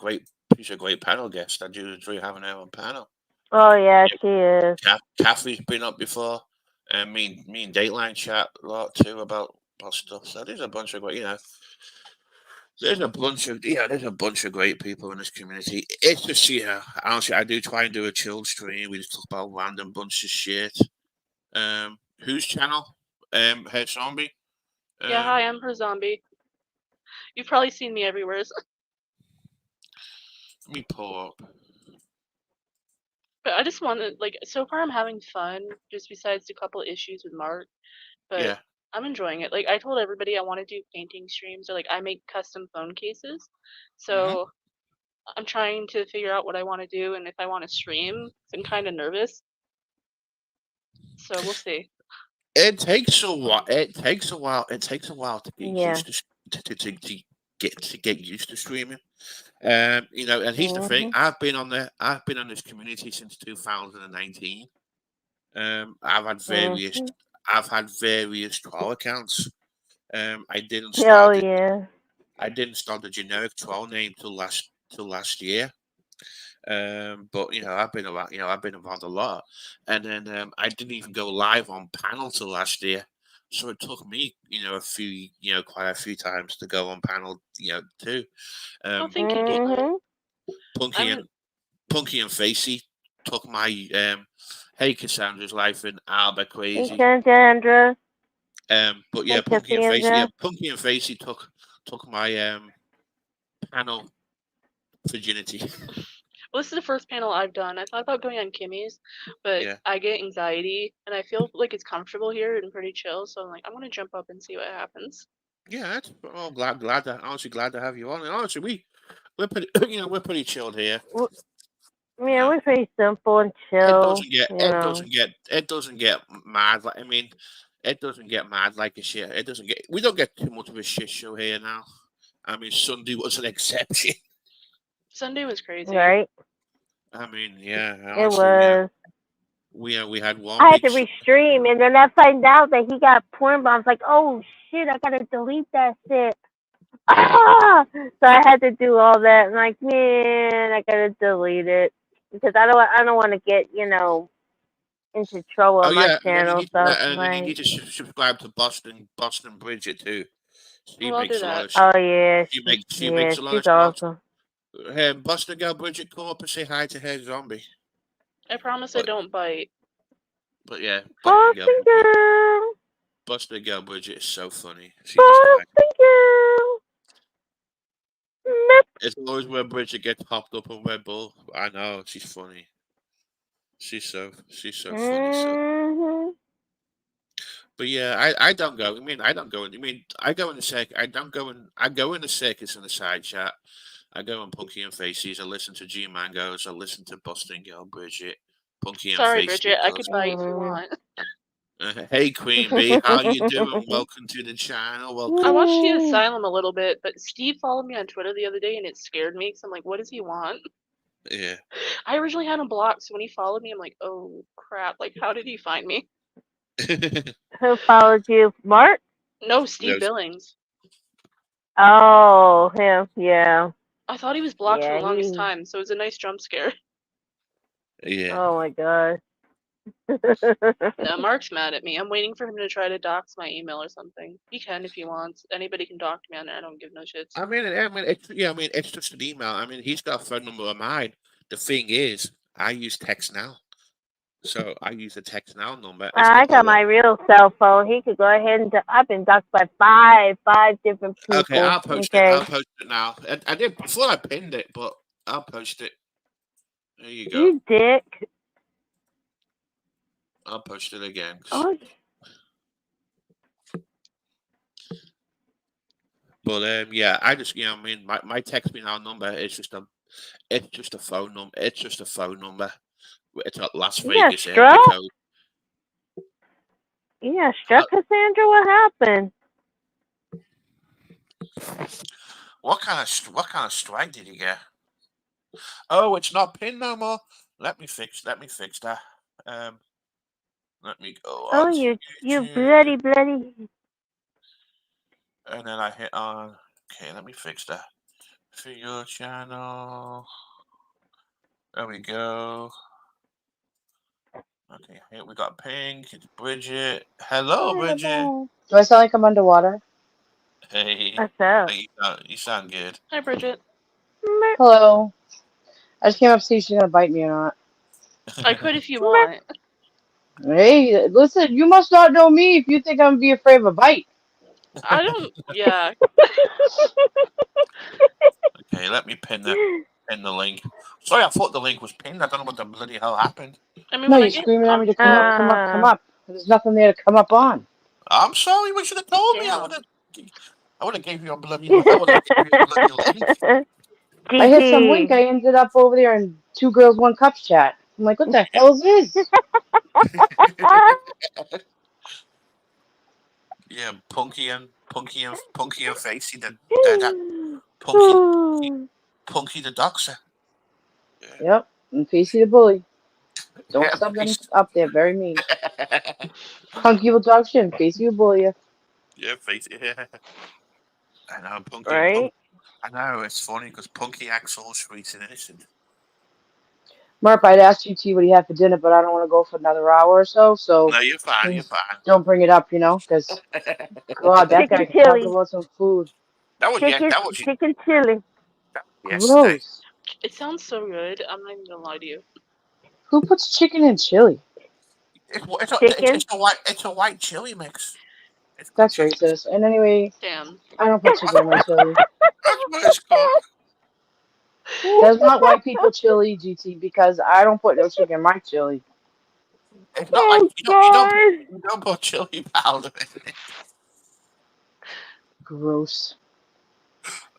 great panel guest. I do enjoy having her on panel. Oh yeah, she is. Kathy's been up before, and me and Dateline chat a lot too about stuff. So there's a bunch of there's a bunch of great people in this community. It's just honestly, I do try and do a chill stream. We just talk about random bunch of shit. Whose channel? Head Zombie. Yeah, Um, hi, I'm her zombie. You've probably seen me everywhere. Let me pull up. But I just want to like so far I'm having fun. Just besides a couple issues with Mark, but Yeah. I'm enjoying it. Like I told everybody I want to do painting streams or like I make custom phone cases. Hmm. So I'm trying to figure out what I want to do and if I want to stream. I'm kind of nervous, so we'll see. It takes a while. It takes a while. It takes a while to get Yeah. used to get used to streaming. And here's the thing. Mhm. I've been on this community since 2019. I've had Mhm. various troll accounts. I didn't Hell start it. yeah. I didn't start the generic troll name till last year. But I've been around. I've been around a lot, and then I didn't even go live on panel till last year. So it took me, quite a few times to go on panel, too. Oh, Um, thank you, but Dateline. Mhm. Punky I'm and Punky and Facey took my Hey Cassandra's life in Alba Hey, crazy. Cassandra. But yeah, Hey, Cassandra. Punky and Facey took my panel virginity. well, this is the first panel I've done. I thought about going on Kimmy's, but Yeah, I get anxiety and I feel like it's comfortable here and pretty chill. So I'm like, I'm gonna jump up and see what happens. yeah. That's well, glad to have you on. And honestly, we're pretty we're pretty chilled here. W- You Yeah, know, we're pretty simple and chill. You know. it doesn't get mad. Like I mean, it doesn't get mad like a shit. It doesn't get we don't get too much of a shit show here now. I mean, Sunday was an exception. Sunday was crazy. Right. I mean, yeah, It honestly, was. we had one I had week. to restream, and then I find out that he got porn bombs. Like, oh shit, I gotta delete that shit. Ah! So I had to do all that. And like, man, I gotta delete it because I don't want to get into trouble Oh on my yeah, channel. So and then you like, need to subscribe to Boston Bridget too. She Well, I'll do makes a lot that. of oh yeah, she yeah, makes a lot she's of smart. awesome. Boston girl Bridget, come up and say hi to her zombie. I promise I But don't bite. yeah, Boston girl, Boston girl Bridget is so funny. She just like Boston girl. Nope. it's always where Bridget gets popped up on Red Bull. I know she's funny. She's so funny. So, Mhm. but yeah, I don't go. I don't go. I go in the circus. I go in the circus in the side chat. I go on Punky and Faces. I listen to G Mangoes. I listen to Boston Girl Bridget. Punky and Sorry, Facey Bridget. I does. could bite if you Mhm. want. Hey Queen Bee, how you doing? Welcome to the channel. I Welcome. watched the Ooh. asylum a little bit, but Steve followed me on Twitter the other day and it scared me because I'm like, what does he want? Yeah. I originally had him blocked, so when he followed me, I'm like, oh crap! Like, how did he find me? Who followed you, Mark? No, Steve Those- Billings. Oh, him. Yeah. I thought he was blocked for the Yeah. longest He. time, so it was a nice jump scare. yeah. Oh my god. No, Mark's mad at me. I'm waiting for him to try to dox my email or something. He can if he wants. Anybody can dox me on it. I don't give no shits. It's just an email. I mean, he's got a phone number of mine. The thing is, I use text now, so I use the text now number. It's I got my got my real cell phone. He could go ahead and. I've been doxxed by five different Okay, people. I'll post it. Okay. I'll post it now. I did before I pinned it, but I'll post it. There you go. You dick. I'll post it again. Oh, But yeah, I just I mean, my text me now number is just a phone number. It's just a phone number. It's not Las you got Vegas area struck? code. You got struck, Cassandra? What happened? What kind of strike did you get? Oh, it's not pinned no more. Let me fix that. Let me go Oh, on. you YouTube, bloody. and then I hit on. Okay, let me fix that. For your channel. There we go. Okay, here we got Pink. It's Bridget. Hello, Bridget. Do I sound like I'm underwater? Hey. What's up? You sound good. Hi, Bridget. Hello. I just came up to see if she's gonna bite me or not. I could if you want. Hey, listen, you must not know me if you think I'm gonna be afraid of a bite. I don't. Yeah. Okay, let me pin the link. Sorry, I thought the link was pinned. I don't know what the bloody hell happened. I mean, No, when I you're get screaming at me to come comfortable, up, come up, come up. There's nothing there to come up on. I'm sorry. You should have told me. Damn. I would have gave you a bloody. I would have gave you a bloody link. I hit some link. I ended up over there in Two Girls One Cups chat. I'm like, what the hell is this? Yeah, Punky and Facey Punky the Doxer. Yep, and Facey the bully. Don't Yeah, sub them up there. Very mean. Punky will dog shit and Facey will bully you. Yeah, Facey. Yeah. I know, Punky. Right? I know, it's funny because Punky acts all sweet and innocent. Murph, I'd asked you what you had for dinner, but I don't want to go for another hour or so. So No, you're fine. You're fine. don't bring it up, because God, that guy can talk about some food. Chicken chili. Yesterday. Gross. it sounds so good. I'm not even gonna lie to you. Who puts chicken in chili? It's a white chili mix. That's racist. And anyway, Damn. I don't put chicken in my chili. That's what it's called. That's not white people chili, GT, because I don't put no chicken in my chili. It's not like you don't put chili powder in it. Gross.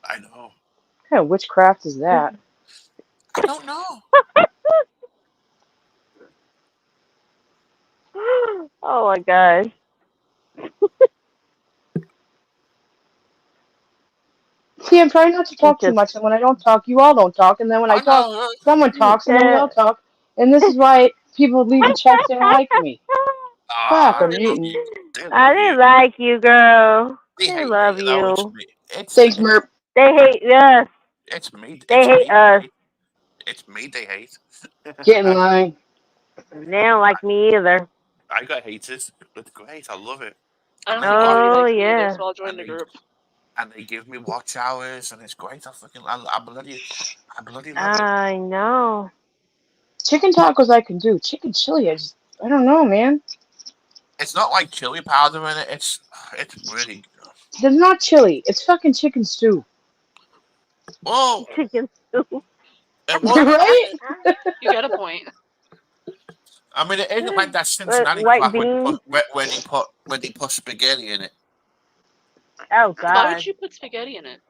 I know. What kind of witchcraft is that? I don't know. Oh my gosh. See, I'm trying not to talk too much, and when I don't talk, you all don't talk, and then when I talk, someone talks, and then we all talk, and this is why people leave the chat saying like me. Fuck, I'm muting. I didn't like you, girl. They love me, you. Thanks, Merp. They hate us. It's me. They hate us. It's me they hate. Get in line. They don't like me either. I got haters. It's great. I love it. I don't think anybody Oh likes me either, yeah. so I'll join the group. And they give me watch hours, and it's great. I bloody love it. I know. Chicken tacos I can do. Chicken chili, I don't know, man. It's not like chili powder in it. It's really good. It's not chili. It's fucking chicken stew. Whoa. Chicken soup. Right? You got a point. I mean, it isn't like that Cincinnati White crap beans. where they put spaghetti in it. Oh Why God. would you put spaghetti in it?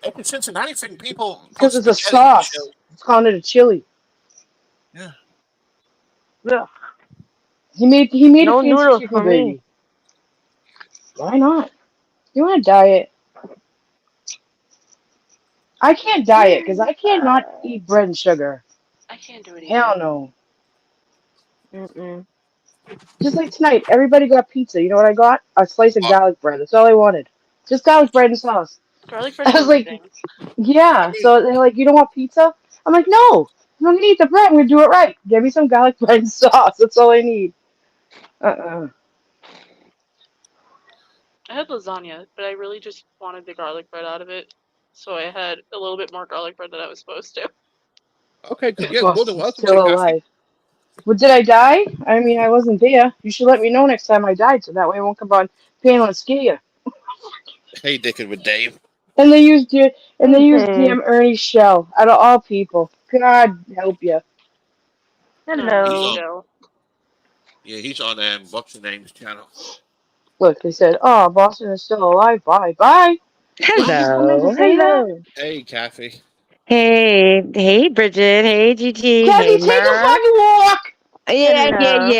It's a Cincinnati thing. People Because it's a sauce. It's calling it a chili. Yeah. Ugh. He made No a fancy noodles chicken for gravy. me. Why not? You want to diet? I can't diet because I can't not eat bread and sugar. I can't do it either. Hell no. Mm-mm. Just like tonight, everybody got pizza. You know what I got? A slice of garlic bread. That's all I wanted. Just garlic bread and sauce. Garlic bread I is was like, amazing. yeah. So they're like, you don't want pizza? I'm like, no. I'm gonna eat the bread. I'm gonna do it right. Give me some garlic bread and sauce. That's all I need. Uh-uh. I had lasagna, but I really just wanted the garlic bread out of it, so I had a little bit more garlic bread than I was supposed to. Okay, yeah, Well, more than welcome to, still Kathy. alive. But did I die? I mean, I wasn't there. You should let me know next time I died, so that way I won't come on panel and scare you. Hey, Dickin' with Dave. And they used Okay. damn Ernie's shell out of all people. God help you. He's Hello. on. Shell. Yeah, he's on what's the name's channel. Look, they said, "Oh, Boston is still alive." Bye, bye. Did you just come in to Hello, say that? hello. Hey, Kathy. Hey, Bridget. Hey, GT. Kathy, Hey, take a Mer. fucking walk. Hello.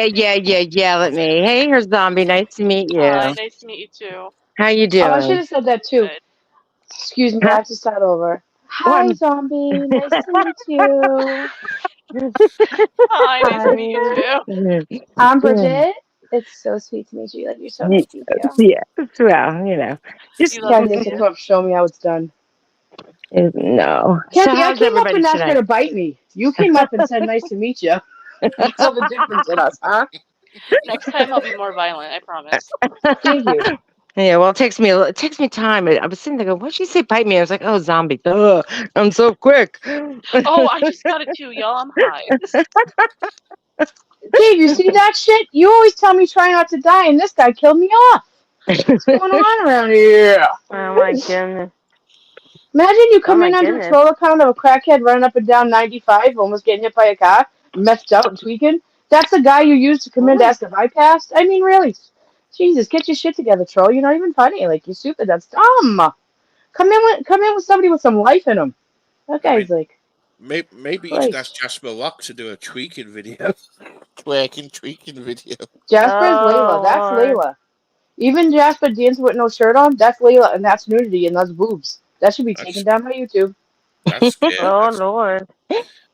Yell at me. Hey, her zombie. Nice to meet Hi, you. nice to meet you too. How you Oh, I should doing? have said that too. Good. Excuse me, I Huh? have to start over. What? Hi, zombie. Nice to meet you. Hi, nice to meet you Hi. too. I'm Bridget. It's so sweet to meet you. You're so nice to meet you. Yeah. Well, you know, just You love Kathy to has meet to you. come up and show me how it's done. no. So, Kathy, I how's came up everybody and asked her tonight? to bite me. You came up and said, nice to meet you. You tell the difference in us, huh? Next time I'll be more violent, I promise. Thank you. Yeah, well, it takes me time. I was sitting there going, what'd she say? Bite me. I was like, oh, zombie. Duh, I'm so quick. Oh, I just got it too, y'all. I'm high. Dave, you see that shit? You always tell me try not to die, and this guy killed me off. What's going on around here? Oh my goodness. Imagine you Oh come my in under the goodness. troll account of a crackhead running up and down 95, almost getting hit by a car, messed out and tweaking. That's the guy you used to come in to Ooh. ask if I passed? I mean, really? Jesus, get your shit together, troll. You're not even funny. Like, you're stupid. That's dumb. Come in with somebody with some life in him. That I mean, guy's like, maybe you should ask Christ. Jasper Locke to do a tweaking video. Tweaking video. Jasper's Layla. Oh That's Lord. Layla. Even Jasper dancing with no shirt on, that's Layla, and that's nudity, and that's boobs. That should be taken That's down by YouTube. that's scary. Oh Lord.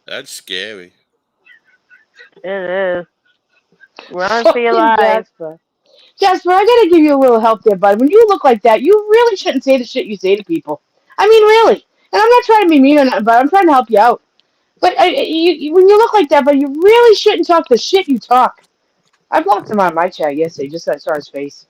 That's scary. It is. Run for your Fucking life. Jasper. Jasper, I gotta give you a little help there, bud. When you look like that, you really shouldn't say the shit you say to people. I mean, really. And I'm not trying to be mean or nothing, but I'm trying to help you out. But when you look like that, but you really shouldn't talk the shit you talk. I blocked him on my chat yesterday just so I saw his face.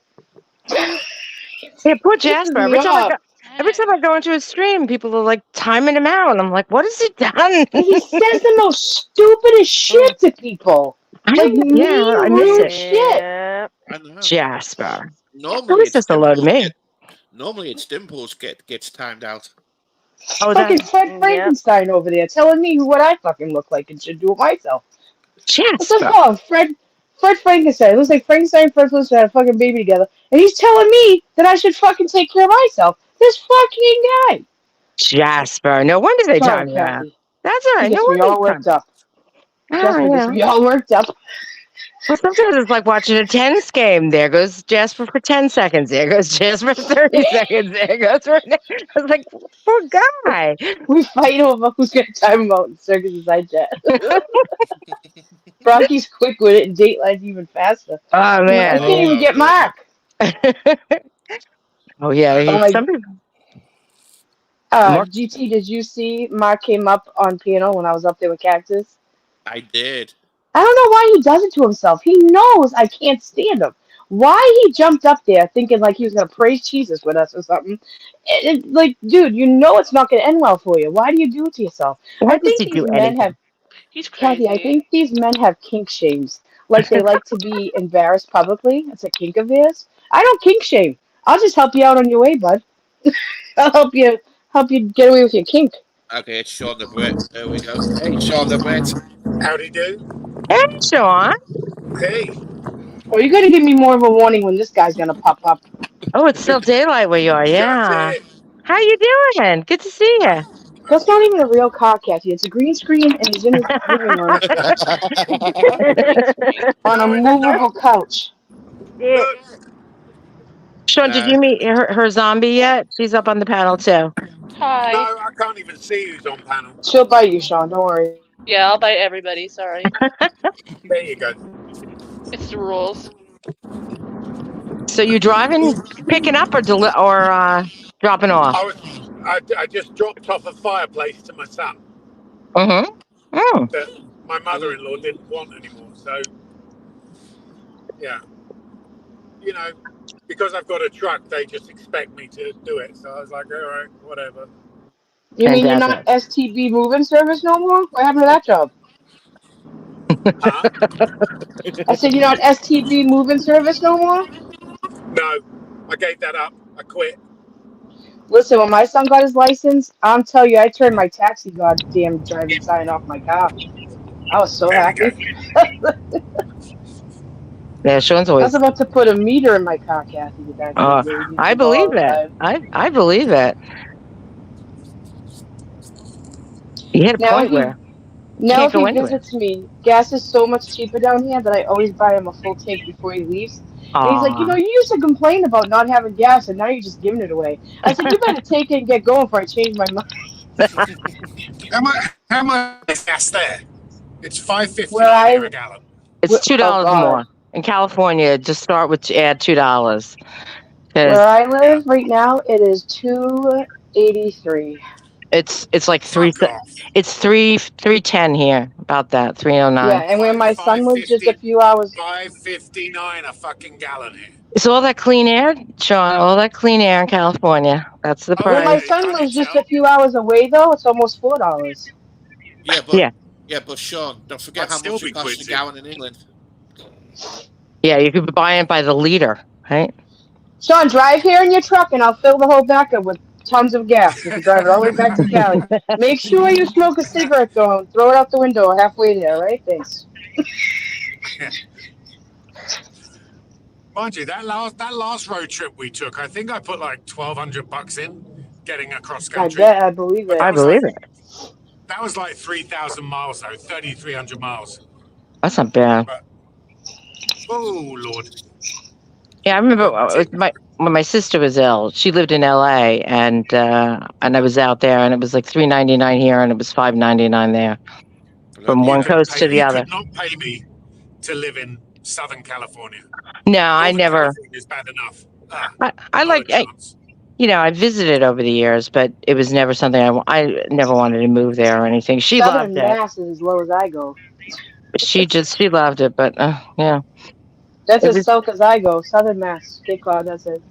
Yeah, poor Pisses Jasper. me off. Every time Dang. I go into a stream, people are like timing him out, and I'm like, "What has he done?" And he says the most stupidest Mm. shit to people. Like Yeah, mean, I miss rude it. shit. Yeah. I know. Jasper. Who Normally is it's this hello to Dimples me? get. Normally it's Dimples gets timed out. Oh, Fucking that's Fred Yep. Frankenstein over there telling me what I fucking look like and should do it myself. Let's just Jasper. call him Fred Frankenstein. It looks like Frankenstein and Fred Flintstone had a fucking baby together. And he's telling me that I should fucking take care of myself. This fucking guy. Jasper. No wonder they Sorry, time you out. Kathy. That's all He right. No gets me wonder all they time worked you. up. Oh, Jasper gets yeah. me all worked up. Well, sometimes it's like watching a tennis game. There goes Jasper for 10 seconds. There goes Jasper for 30 seconds. There goes for. I was like, poor guy. We fight over who's going to time him out in Circus Inside Chat. Rocky's quick with it, and Dateline's even faster. Oh, I'm like, I man. can't even Oh get no. Mark. Oh, yeah. I Oh know. my. Mark. GT, did you see Mark came up on piano when I was up there with Cactus? I did. I don't know why he does it to himself. He knows I can't stand him. Why he jumped up there thinking like he was gonna praise Jesus with us or something? Like, dude, you know it's not gonna end well for you. Why do you do it to yourself? Why I does think he these do men have, anything? He's Kathy. I crazy. think these men have kink shames. Like they like to be embarrassed publicly. It's a kink of theirs. I don't kink shame. I'll just help you out on your way, bud. I'll help you get away with your kink. Okay, it's Sean the Brit. There we go. Hey, Sean the Brit. Howdy do. Hey, Sean. Hey, Or you gotta give me more of a warning when this guy's gonna pop up. Oh, it's still daylight where you are. that's Yeah. it. How you doing? Good to see you. That's not even a real car, Kathy. It's a green screen, and he's in his living room Green screen. on a No, no, movable couch. Shit. look, Sean, did uh, you meet her zombie yet? She's up on the panel too. Hi. no, I can't even see who's on panel. She'll bite you, Sean. Don't worry. Yeah, I'll bite everybody. Sorry. There you go. It's the rules. So you driving, picking up, or dropping off? I just dropped off a fireplace to my son. Mm-hmm. that my mother-in-law didn't want anymore. So, yeah, you know, because I've got a truck, they just expect me to do it. So I was like, all right, whatever. You mean you're Fantastic. not STB moving service no more? What happened to that job? Huh? I said you're not STB moving service no more? No, I gave that up. I quit. Listen, when my son got his license, I'm telling you, I turned my taxi goddamn driving sign off my car. I was so There we go. happy. Yeah, Sean's I was always. about to put a meter in my car, Kathy, but that kid gave me I the ball believe all the it. time. I believe it. You hit a Now point if he where you now can't if go he anywhere. visits me, gas is so much cheaper down here that I always buy him a full tank before he leaves. And he's like, Aw. you used to complain about not having gas, and now you're just giving it away. I said, you better take it and get going before I change my mind. How much is gas there? It's Where $5.59 here I, a gallon. It's oh $2 God, more. In California, just start with add $2. where Because I Yeah. live right now, it is 283. it's like Fuck off. it's 310 here. About that. Yeah, 309. and where my son lives, just a 5.50, few hours. $5.59 a fucking gallon here. It's all that clean air, Sean, all that clean air in California. That's the Oh Where my yeah, price. son can't you lives, just a tell? few hours away, though, it's almost $4. Yeah, but Yeah. Sean, don't forget I'd how still much be it costs a quitting. gallon in England. Yeah, you could buy it by the liter, right? Sean, drive here in your truck, and I'll fill the whole back up with tons of gas. You can drive it all the way back to Cali. Make sure you smoke a cigarette, though, and throw it out the window halfway there, right? Thanks. Mind you, that last road trip we took, I think I put like $1,200 in getting across I country. bet, I believe But it. I believe it. that was like 3,000 miles though, 3,300 miles. That's not bad. But oh Lord. Yeah, I remember Tip. when my sister was ill. She lived in LA, and I was out there, and it was like $3.99 here, and it was $5.99 there, from You one coast to the other. could not pay me to live in Southern California. No, I Northern never. California is bad enough. I Not a like. chance. I visited over the years, but it was never something I never wanted to move there or anything. She loved Southern it. Mass is as low as I go. She loved it, but yeah, That's it as was. south as I go. Southern Mass, Cape Cod, that's it.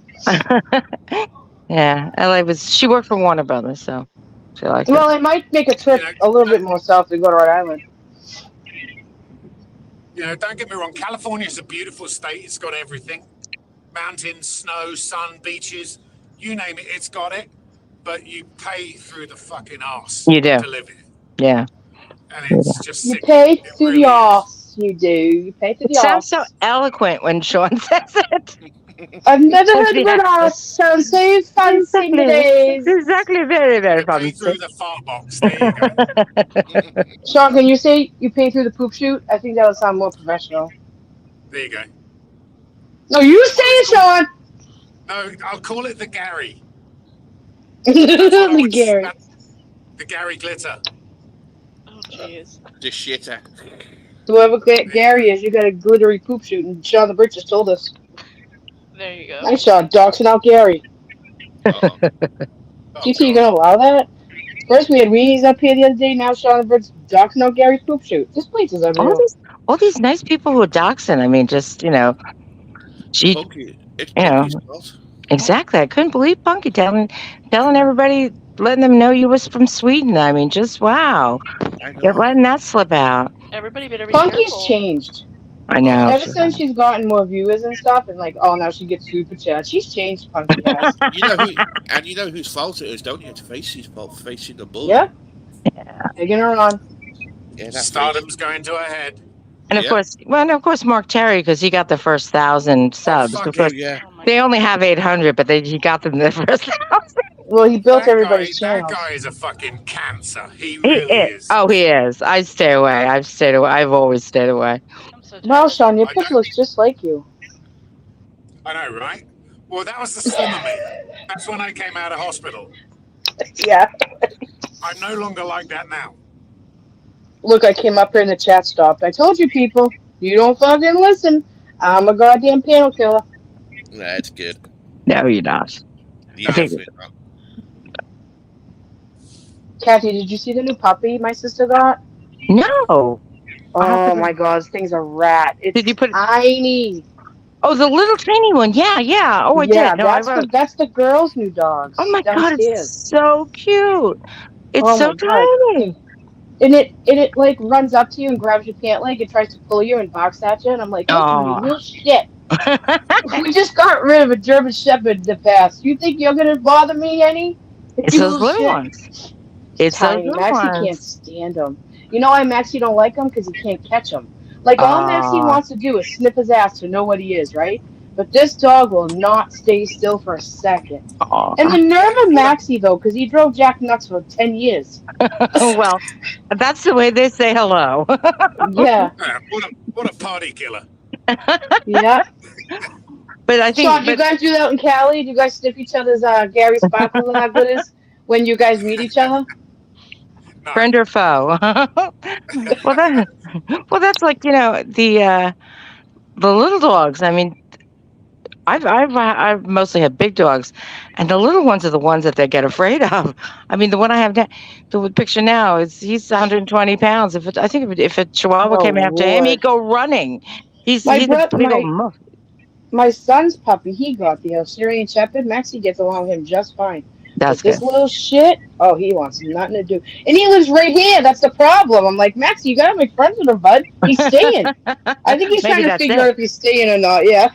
Yeah, LA was. She worked for Warner Brothers, so she liked it. Well, I might make a trip You a little bit more south to go to Rhode Island. don't get me wrong. California is a beautiful state. It's got everything: mountains, snow, sun, beaches. You name it, it's got it. But you pay through the fucking arse You do, to live here, yeah. and it's just You sickening. pay It through really the is. arse. You do. You pay through It the sounds so arse. eloquent when Sean says it. I've never heard of Yeah, an arse sound so fancy in the exactly, days. exactly. Very, very You pay fancy. through the fart box. There you go. Sean, can you say you pay through the poop chute? I think that would sound more professional. There you go. No, you say Well, it's it, called, Sean. no, I'll call it the Gary. That's what I The would. Gary. The Gary glitter. Oh, jeez. The shitter. Whoever Gary is, you got a glittery poop chute, and Sean the Brit just told us. There you go. Nice, Sean. Doxing out Gary. Uh-oh. Oh GT, you God. gonna allow that? First we had weenies up here the other day, now Sean the Brit's doxing out Gary's poop chute. This place is unreal. All these nice people who are doxing. I mean, just she, It's you know, Punky's fault. exactly. I couldn't believe Punky telling everybody, letting them know you was from Sweden. I mean, just wow, I you're know. letting that slip out. Everybody better be Punky's careful. changed. I know. Ever since she's gotten more viewers and stuff, and like, oh, now she gets super chat. She's changed, Punky has. You know who, and you know whose fault it is, don't you? It's Facey's fault, facing the bull. Yep. Egging her on. Yeah, that Stardom's going to her head. And of course, Mark Terry, because he got the first 1,000 subs. fuck Of course, yeah. Oh my they only have 800, but he got them the first 1,000. Well, he built everybody's That channels. guy is a fucking cancer. He He really is. is. Oh, he is. I stay away. I've stayed away. I've always stayed away. I'm so tired. Well, Sean, your I pic don't- looks just like you. I know, right? Well, that was the slimmer me. That's when I came out of hospital. Yeah. I'm no longer like that now. Look, I came up here and the chat stopped. I told you people, you don't fucking listen. I'm a goddamn panel killer. That's good. No, you're not. Yeah, definitely not. Kathy, did you see the new puppy my sister got? No. Oh my God, this thing's a rat. It's Did you put? tiny. Oh, the little tiny one. Yeah, yeah. Oh, I Yeah, did. No, I wrote. that's the girl's new Oh dogs my God, downstairs. it's so cute. It's Oh so my God. tiny. And it like runs up to you and grabs your pant leg and tries to pull you and barks at you. And I'm like, listen, you Oh. little shit. We just got rid of a German Shepherd in the past. You think you're gonna bother me any? It's You those little little shit. ones. It's It's those tiny. little Maxie can't ones. stand them. You know why Maxie don't like them? Because he can't catch them. Like all Maxie Ah. wants to do is sniff his ass to know what he is, right? But this dog will not stay still for a second. And the nerve of Maxie though, because he drove Jack nuts for 10 years. Well, that's the way they say hello. Yeah. What a party killer. Yeah. But I think. Sean, do you guys do that in Cali? Do you guys sniff each other's Gary Sparkles and that goodies when you guys meet each other? No. Friend or foe? well, that's like the little dogs. I mean, I've mostly had big dogs, and the little ones are the ones that they get afraid of. I mean, the one I have now, the picture now is he's 120 pounds. If a Chihuahua Oh came after him, he'd Lord. go running. He's My a bro- big old my muff. my son's puppy, he got the Syrian Shepherd. Maxie gets along with him just fine. That's But this good. little shit, oh, he wants nothing to do. And he lives right here. That's the problem. I'm like, Maxie, you gotta make friends with him, bud. He's staying. I think he's Maybe trying to that's figure out it. if he's staying or not. Yeah.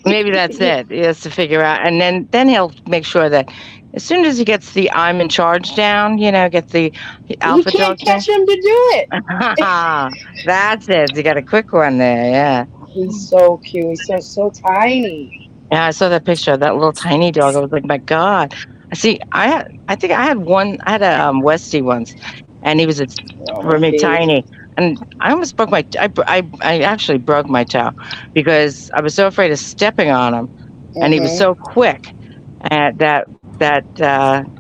Maybe that's it. He has to figure out, and then he'll make sure that as soon as he gets the I'm in charge down, get the He alpha can't dog down. catch him to do it. That's it. You got a quick one there. Yeah. He's so cute. He's so tiny. Yeah, I saw that picture of that little tiny dog. I was like, my God. See, I think I had one. I had a Westie once, and he was Oh, for my me baby. tiny, and I almost broke my. I actually broke my toe because I was so afraid of stepping on him, and he was so quick, that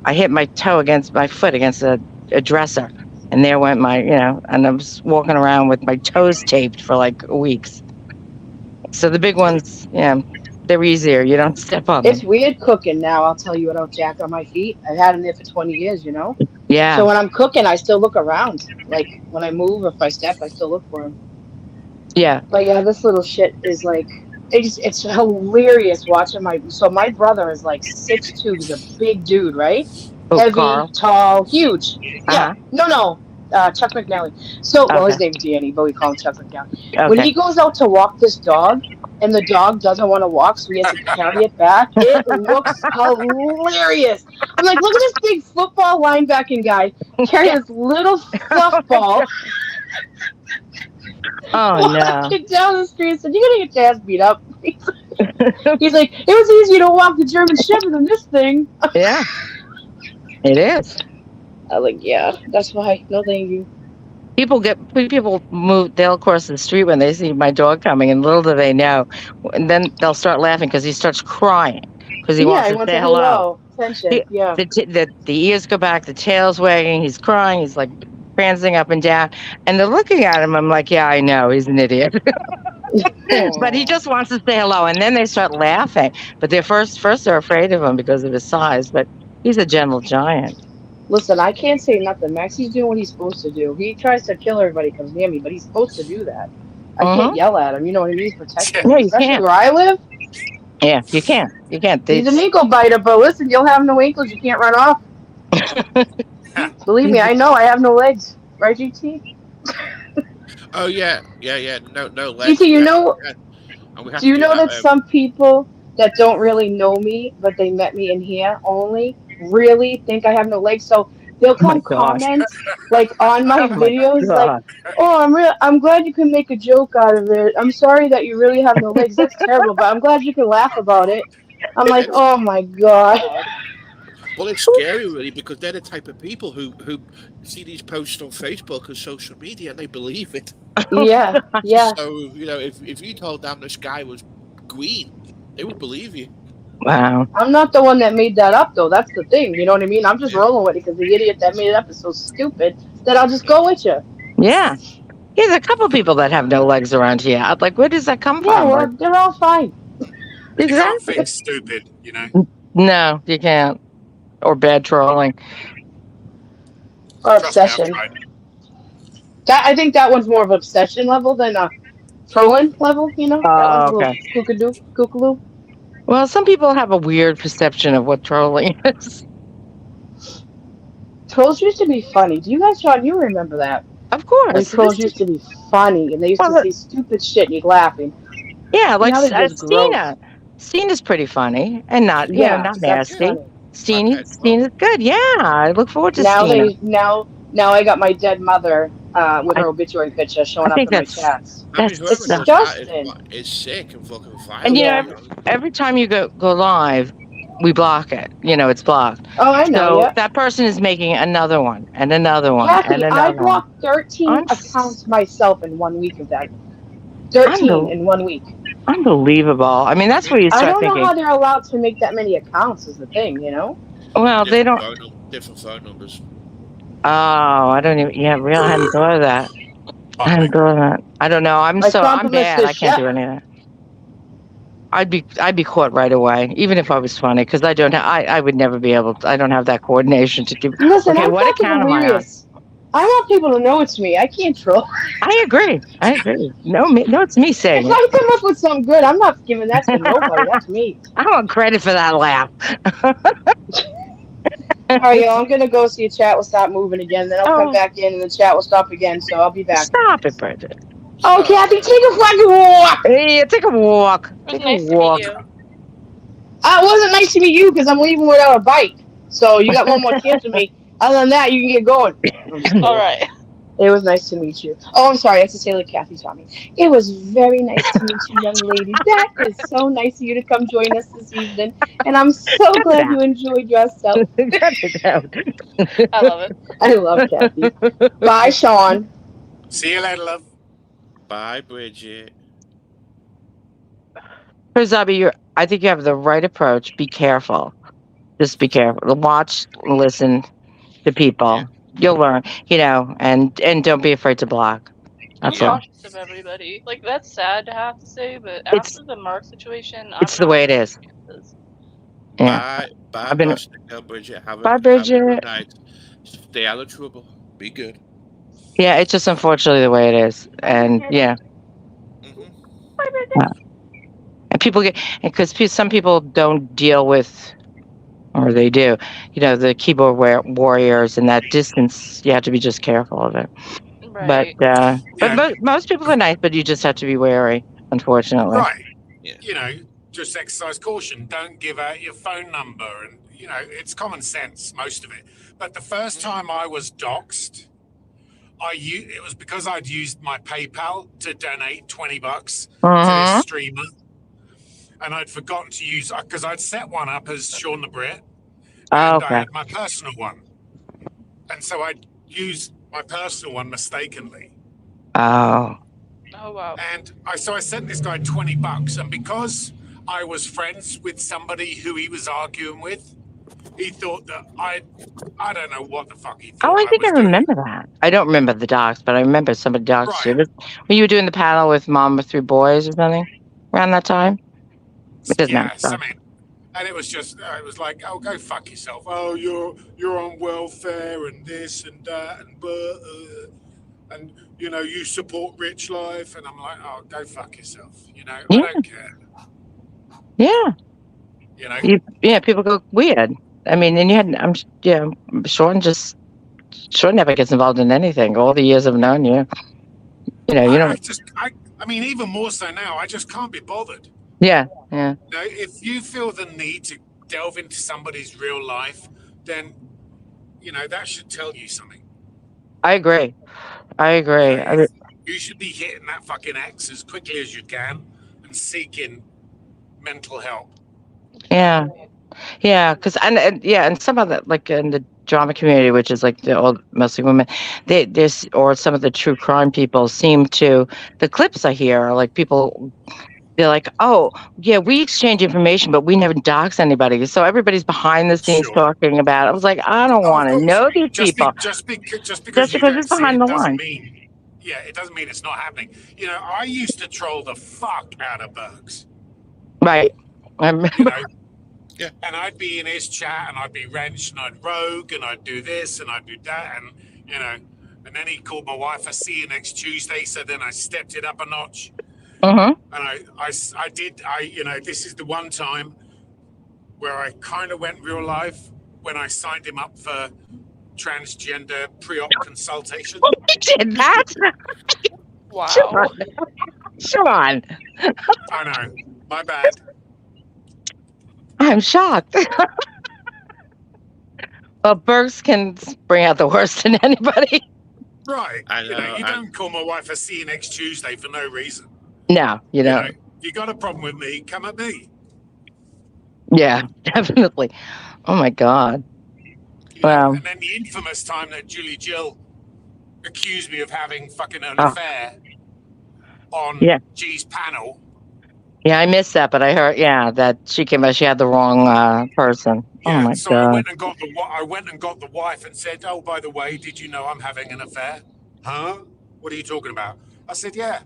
I hit my toe against my foot against a dresser, and there went my and I was walking around with my toes taped for like weeks. So the big ones, they're easier. You don't step on them. It's weird cooking now. I'll tell you without Jack on my feet. I've had him there for 20 years, Yeah. So when I'm cooking, I still look around. Like when I move, if I step, I still look for him. Yeah. But yeah, this little shit is like, it's hilarious watching my brother is like 6'2". He's a big dude, right? Oh, Heavy, Carl. tall, huge. Yeah. No. Chuck McNally. So, well, his name's Danny, but we call him Chuck McNally. Okay. When he goes out to walk this dog, and the dog doesn't want to walk, so he has to carry it back, it looks hilarious. I'm like, look at this big football linebacking guy carrying this little fluff ball. Oh, no. Walking down the street, said, "You're gonna get your ass beat up." He's like, "It was easier to walk the German Shepherd than this thing." Yeah, it is. I was like, "Yeah, that's why. No, thank you." People move. They'll cross the street when they see my dog coming, and little do they know, and then they'll start laughing because he starts crying because he wants to say hello. Attention. The ears go back, the tail's wagging. He's crying. He's like prancing up and down, and they're looking at him. I'm like, yeah, I know, he's an idiot. But he just wants to say hello, and then they start laughing. But they're first they're afraid of him because of his size, but he's a gentle giant. Listen, I can't say nothing. Maxie's doing what he's supposed to do. He tries to kill everybody who comes near me, but he's supposed to do that. I can't yell at him. You know what I mean? He's protecting No, him. you Especially can't. where I live. Yeah, you can't. You can't. He's an ankle biter, but listen, you'll have no ankles. You can't run off. Believe me, I know. I have no legs. Right, GT? Oh yeah. No legs. GT, you know? And Do you know that some people that don't really know me, but they met me in here only, really think I have no legs? So they'll come comment like on my videos, like, "Oh, I'm glad you can make a joke out of it. I'm sorry that you really have no legs. That's terrible, but I'm glad you can laugh about it." I'm like, "Oh my God." Well, it's scary, really, because they're the type of people who see these posts on Facebook or social media and they believe it. Yeah. So, if you told them the sky was green, they would believe you. Wow. I'm not the one that made that up, though. That's the thing. You know what I mean? I'm just rolling with it because the idiot that made it up is so stupid that I'll just go with you. Yeah. There's a couple people that have no legs around here. I'm like, where does that come from? Yeah, well, they're all fine. You can't think stupid, No, you can't. Or bad trolling. Or obsession. I think that one's more of obsession level than a trolling level. You know, that one's Oh, a little okay. kookaloo. Well, some people have a weird perception of what trolling is. Trolls used to be funny. Do you guys, Sean? You remember that? Of When course. trolls used to be funny and they used to Well, say stupid shit and you'd laughing. yeah, like Now they're just Stina. gross. Stina's pretty funny and not, Yeah, not that's Yeah, nasty. funny. I've had fun. Stina's good. Yeah, I look forward to Now Stina. they now I got my dead mother with I, her obituary picture I showing up think in my chats. I mean, It's whoever that's does that is disgusting. is sick and fucking and vile. To Yeah. be honest. every time you go live, we block it. It's blocked. Oh, I know. So Yep. that person is making another one and another one and Kathy, I another one. blocked 13 I'm accounts myself in 1 week of that. 13 unbel- in 1 week. unbelievable. I mean, I that's mean, where you I start don't know thinking, how they're allowed to make that many accounts. Is the thing, you know? well, they don't. different phone numbers. Oh, I don't even. Yeah, really, I hadn't thought of that. I Pardon me. hadn't thought of that. I don't know. My I'm compliments bad. to I can't Chef. do any of that. I'd be caught right away, even if I was funny, because I don't. I would never be able. I don't have that coordination to do. Listen, Okay, I'm what fucking account am I on? hilarious. I want people to know it's me. I can't troll. I agree. I agree. No, no, it's me If saying it. I come up with something good, I'm not giving that to nobody. That's me. I want credit for that laugh. All right, y'all. I'm gonna go see a chat will stop moving again. Then I'll come Oh, back in and the chat will stop again. So I'll be back. stop it, Bridget. Oh, So, Kathy, take a fucking walk. Yeah, take a walk. It was Take a nice to meet walk. you. It wasn't nice to meet you because I'm leaving without a bike. So you got one more chance with me. Other than that, you can get going. I'm just All kidding. right. It was nice to meet you. Oh, I'm sorry. I have to say like Kathy taught me. It was very nice to meet you, young lady. That is so nice of you to come join us this evening. And I'm so Cut it glad out. you enjoyed yourself. Cut it out. I love it. I love Kathy. Bye, Sean. See you later, love. bye, Bridget. Zabi, I think you have the right approach. Be careful. Just be careful. Watch, listen to people. You'll learn, and don't be afraid to block. I'm That's all. cautious of everybody. Like, that's sad to have to say, but It's after the Mark situation, it's the way it is. Yeah. Bye, I've been. Plastic Girl Bridget. Have Bye, a Bridget. good night. Stay out of trouble. Be good. Yeah, it's just unfortunately the way it is, and yeah, Mm-hmm. and people get because some people don't deal with, or they do, the keyboard warriors and that distance. You have to be just careful of it. Right. But most people are nice, but you just have to be wary, unfortunately. Right. Yeah. Just exercise caution. Don't give out your phone number. And, it's common sense, most of it. But the first time I was doxxed, it was because I'd used my PayPal to donate $20 to this streamer. And I'd forgotten to use, because I'd set one up as Sean the Brit. And I had my personal one. And so I'd used my personal one mistakenly. Oh. Oh, wow. And so I sent this guy $20, and because I was friends with somebody who he was arguing with, he thought that I don't know what the fuck he thought. Oh, I think I remember that. I don't remember the docs, but I remember somebody doxed you. When you were doing the panel with Mom with 3 boys or something around that time? It doesn't matter. Something. And it was just, it was like, oh, go fuck yourself. Oh, you're on welfare and this and that and you support rich life. And I'm like, oh, go fuck yourself. I don't care. Yeah. People go weird. I mean, and you had, Sean never gets involved in anything. All the years I've known you, you don't. I mean, even more so now, I just can't be bothered. Yeah. If you feel the need to delve into somebody's real life, then, that should tell you something. I agree. You should be hitting that fucking X as quickly as you can and seeking mental help. Yeah. Because and some of the, like in the drama community, which is like the old mostly women, there's or some of the true crime people seem to, the clips I hear are like people. They're like, oh, yeah, we exchange information, but we never dox anybody. So everybody's behind the scenes talking about it. I was like, I don't want to know these people. Just because it's behind the line. It doesn't mean it's not happening. I used to troll the fuck out of Bergs. Right. I remember. And I'd be in his chat and I'd be wrenched and I'd rogue and I'd do this and I'd do that. And, And then he called my wife, "I see you next Tuesday." So then I stepped it up a notch. Mm-hmm. And this is the one time where I kind of went real life when I signed him up for transgender pre-op consultation. You did that? Wow. Sean. I know. My bad. I'm shocked. Well, Bergs can bring out the worst in anybody. Right. I know, You don't call my wife, "I see you next Tuesday" for no reason. No, you don't. If you got a problem with me, come at me. Yeah, definitely. Oh my God. Wow. And then the infamous time that Julie Jill accused me of having fucking an Oh. affair on Yeah. G's panel. Yeah, I missed that, but I heard, that she came out. She had the wrong person. Yeah, Oh my so God. I went and got the wife and said, "Oh, by the way, did you know I'm having an affair?" "Huh? What are you talking about?" I said, "Yeah."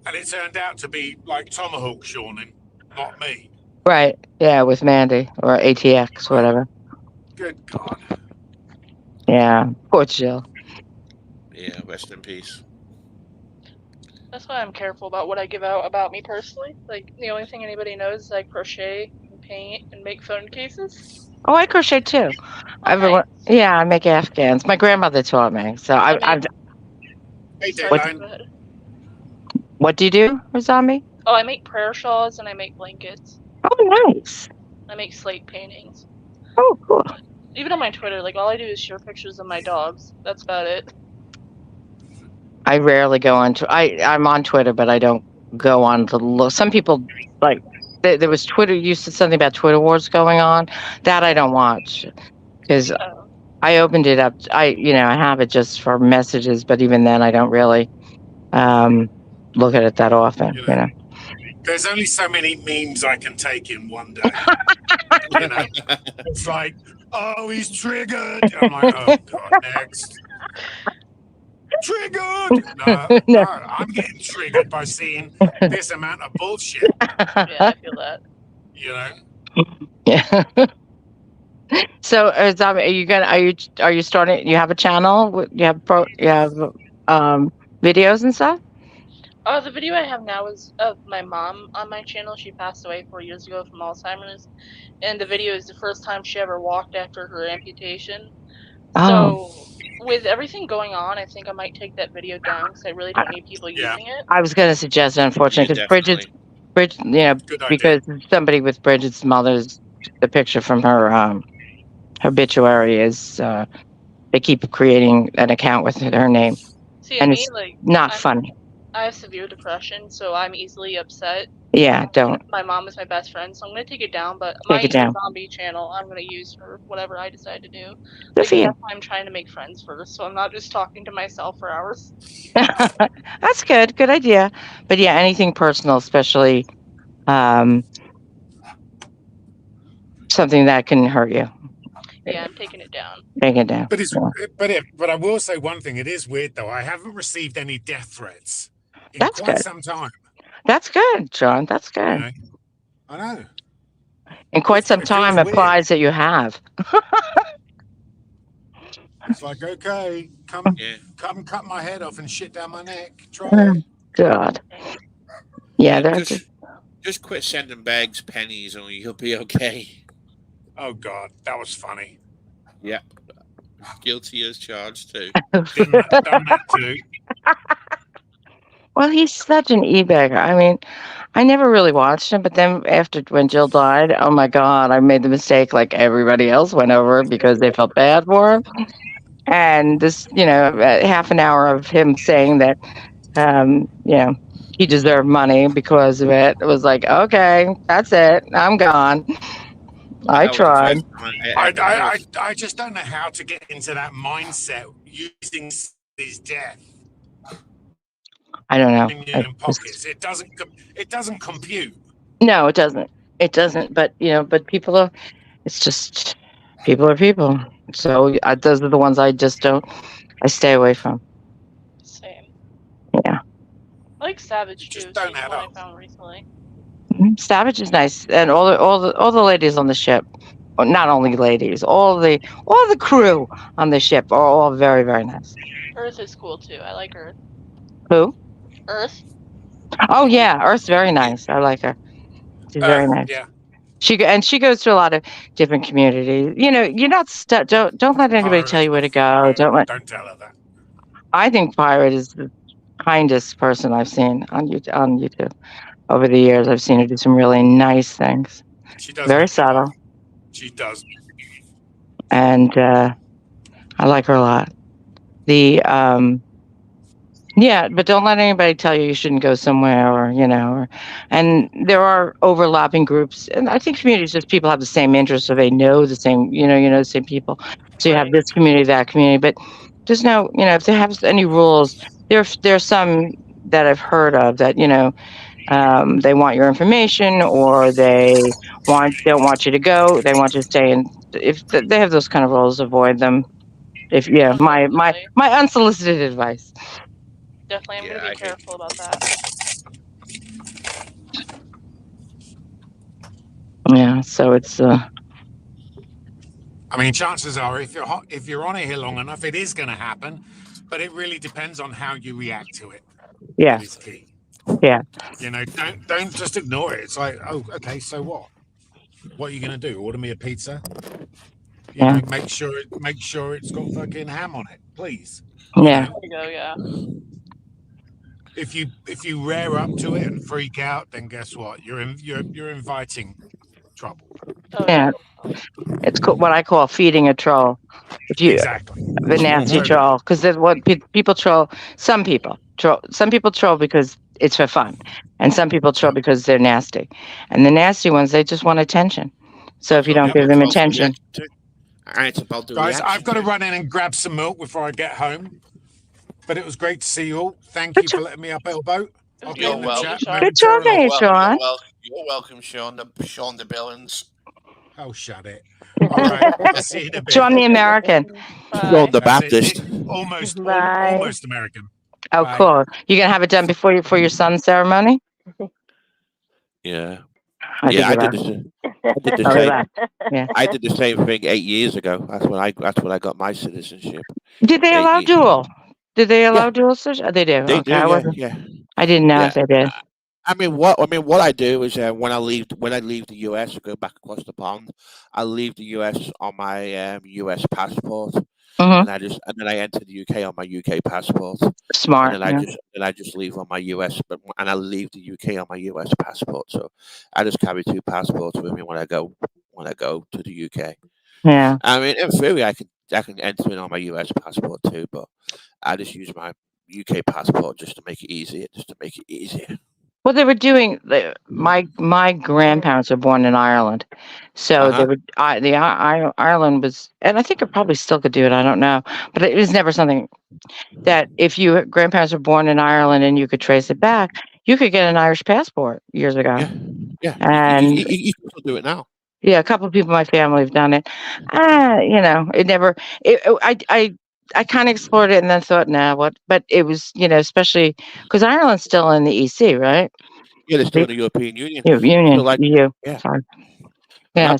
And it turned out to be like Tomahawk Shawning, not me. Right. Yeah, with Mandy or ATX, whatever. Good God. Yeah. Poor Jill. Yeah, rest in peace. That's why I'm careful about what I give out about me personally. Like, the only thing anybody knows is I crochet and paint and make phone cases. Oh, I crochet too. Okay. I make Afghans. My grandmother taught me. So I I've. Hey, Sorry, Dayline. go ahead. What do you do, Rosami? Oh, I make prayer shawls and I make blankets. Oh, nice. I make slate paintings. Oh, cool. Even on my Twitter, like, all I do is share pictures of my dogs. That's about it. I rarely go on. I'm on Twitter, but I don't go on to look. Some people like there was Twitter. You said something about Twitter wars going on. That I don't watch because I opened it up. I have it just for messages, but even then, I don't really look at it that often. There's only so many memes I can take in one day. It's like, "Oh, he's triggered." I'm like, "Oh God, next." Triggered. No, I'm getting triggered by seeing this amount of bullshit. Yeah, I feel that. Yeah. So, are you starting? You have a channel? You have videos and stuff? The video I have now is of my mom on my channel. She passed away 4 years ago from Alzheimer's, and the video is the first time she ever walked after her amputation. So, with everything going on, I think I might take that video down because I really don't need people using it. I was going to suggest, unfortunately, because Bridget, because somebody with Bridget's mother's, the picture from her obituary is they keep creating an account with her name. See, and me, it's like, not funny. I have severe depression, so I'm easily upset. Yeah, don't. My mom is my best friend, so I'm going to take it down, but Take it down. Zombie channel, I'm going to use for whatever I decide to do. Good for you. That's why I'm trying to make friends first, so I'm not just talking to myself for hours. That's good. Good idea. But yeah, anything personal, especially something that can hurt you. Yeah, I'm taking it down. Take it down. But I will say one thing. It is weird though. I haven't received any death threats in That's quite good. some time. That's good, John. That's good. I know. In quite some time implies that you have. It's like, okay, come cut my head off and shit down my neck. Try it. God. Yeah, just quit sending bags pennies and you'll be okay. Oh God, that was funny. Yeah. Guilty as charged too. Done that too. Well, he's such an e-bagger. I mean, I never really watched him, but then when Jill died, oh my God, I made the mistake like everybody else went over because they felt bad for him. And this, half an hour of him saying that, he deserved money because of it. It was like, okay, that's it. I'm gone. I tried. I just don't know how to get into that mindset using his death. I don't know. In pockets. It doesn't compute. No, it doesn't. It doesn't. But people are. It's just people are people. So those are the ones I just don't. I stay away from. Same. Yeah. I like Savage too. Just don't add up. I found recently. Savage is nice, and all the ladies on the ship not only ladies, all the crew on the ship are all very, very nice. Earth is cool too. I like Earth. Who? Earth. Oh yeah, Earth's very nice. I like her. She's very nice. Yeah. She goes to a lot of different communities. You're not stuck. Don't let anybody tell you where to go. Don't tell her that. I think Pirate is the kindest person I've seen on YouTube over the years. I've seen her do some really nice things. She does very subtle. She does. And I like her a lot. Yeah, but don't let anybody tell you shouldn't go somewhere, and there are overlapping groups, and I think communities just people have the same interests, so they know the same, the same people. So you have this community, that community, but just know, if they have any rules, there's some that I've heard of that, they want your information, or they don't want you to go, they want you to stay, and if they have those kind of rules, avoid them. If my unsolicited advice. Definitely, I'm gonna be careful about that. Yeah, so it's. I mean, chances are, if you're on it here long enough, it is going to happen, but it really depends on how you react to it. Yeah. That is key. Yeah. Don't just ignore it. It's like, oh, okay, so what? What are you going to do? Order me a pizza? Make sure it's got fucking ham on it, please. Yeah. There you go. Yeah. If you rear up to it and freak out, then guess what? You're inviting trouble. Yeah, it's what I call feeding a troll. Exactly. The nasty troll, because that's what people troll. Some people troll because it's for fun, and some people troll because they're nasty. And the nasty ones, they just want attention. So if you don't give them attention, guys, I've got to run in and grab some milk before I get home. But it was great to see you all. Thank you for letting me up, Elbow. I'll get in the chat. Good talking, Sean. You're welcome, Sean the Billings. Oh, shut it. All right. I'll see you in a bit. Sean the American. Sean the Baptist. Almost American. Oh, Bye. cool. You gonna have it done for your son's ceremony? Yeah. I did the same. Yeah. I did the same thing 8 years ago. That's when I got my citizenship. Did they allow dual? Did they allow dual citizenship? They do. They okay. do. Yeah. I didn't know if they did. I mean, what I do is when I leave the US to go back across the pond, I leave the US on my US passport, and then I enter the UK on my UK passport. Smart. And then I just leave on my US, and I leave the UK on my US passport. So I just carry two passports with me when I go to the UK. Yeah. I mean, in theory, I can enter in on my US passport too, but I just use my UK passport just to make it easier. Well, they were doing my grandparents were born in Ireland, so they would. Ireland was, and I think it probably still could do it. I don't know, but it was never something that if your grandparents were born in Ireland and you could trace it back, you could get an Irish passport years ago. Yeah. And you can still do it now. Yeah, a couple of people in my family have done it. It never. I kind of explored it and then thought, nah, what? But it was, especially because Ireland's still in the EC, right? Yeah, they're still in the European Union. EU. Yeah. Sorry. Yeah.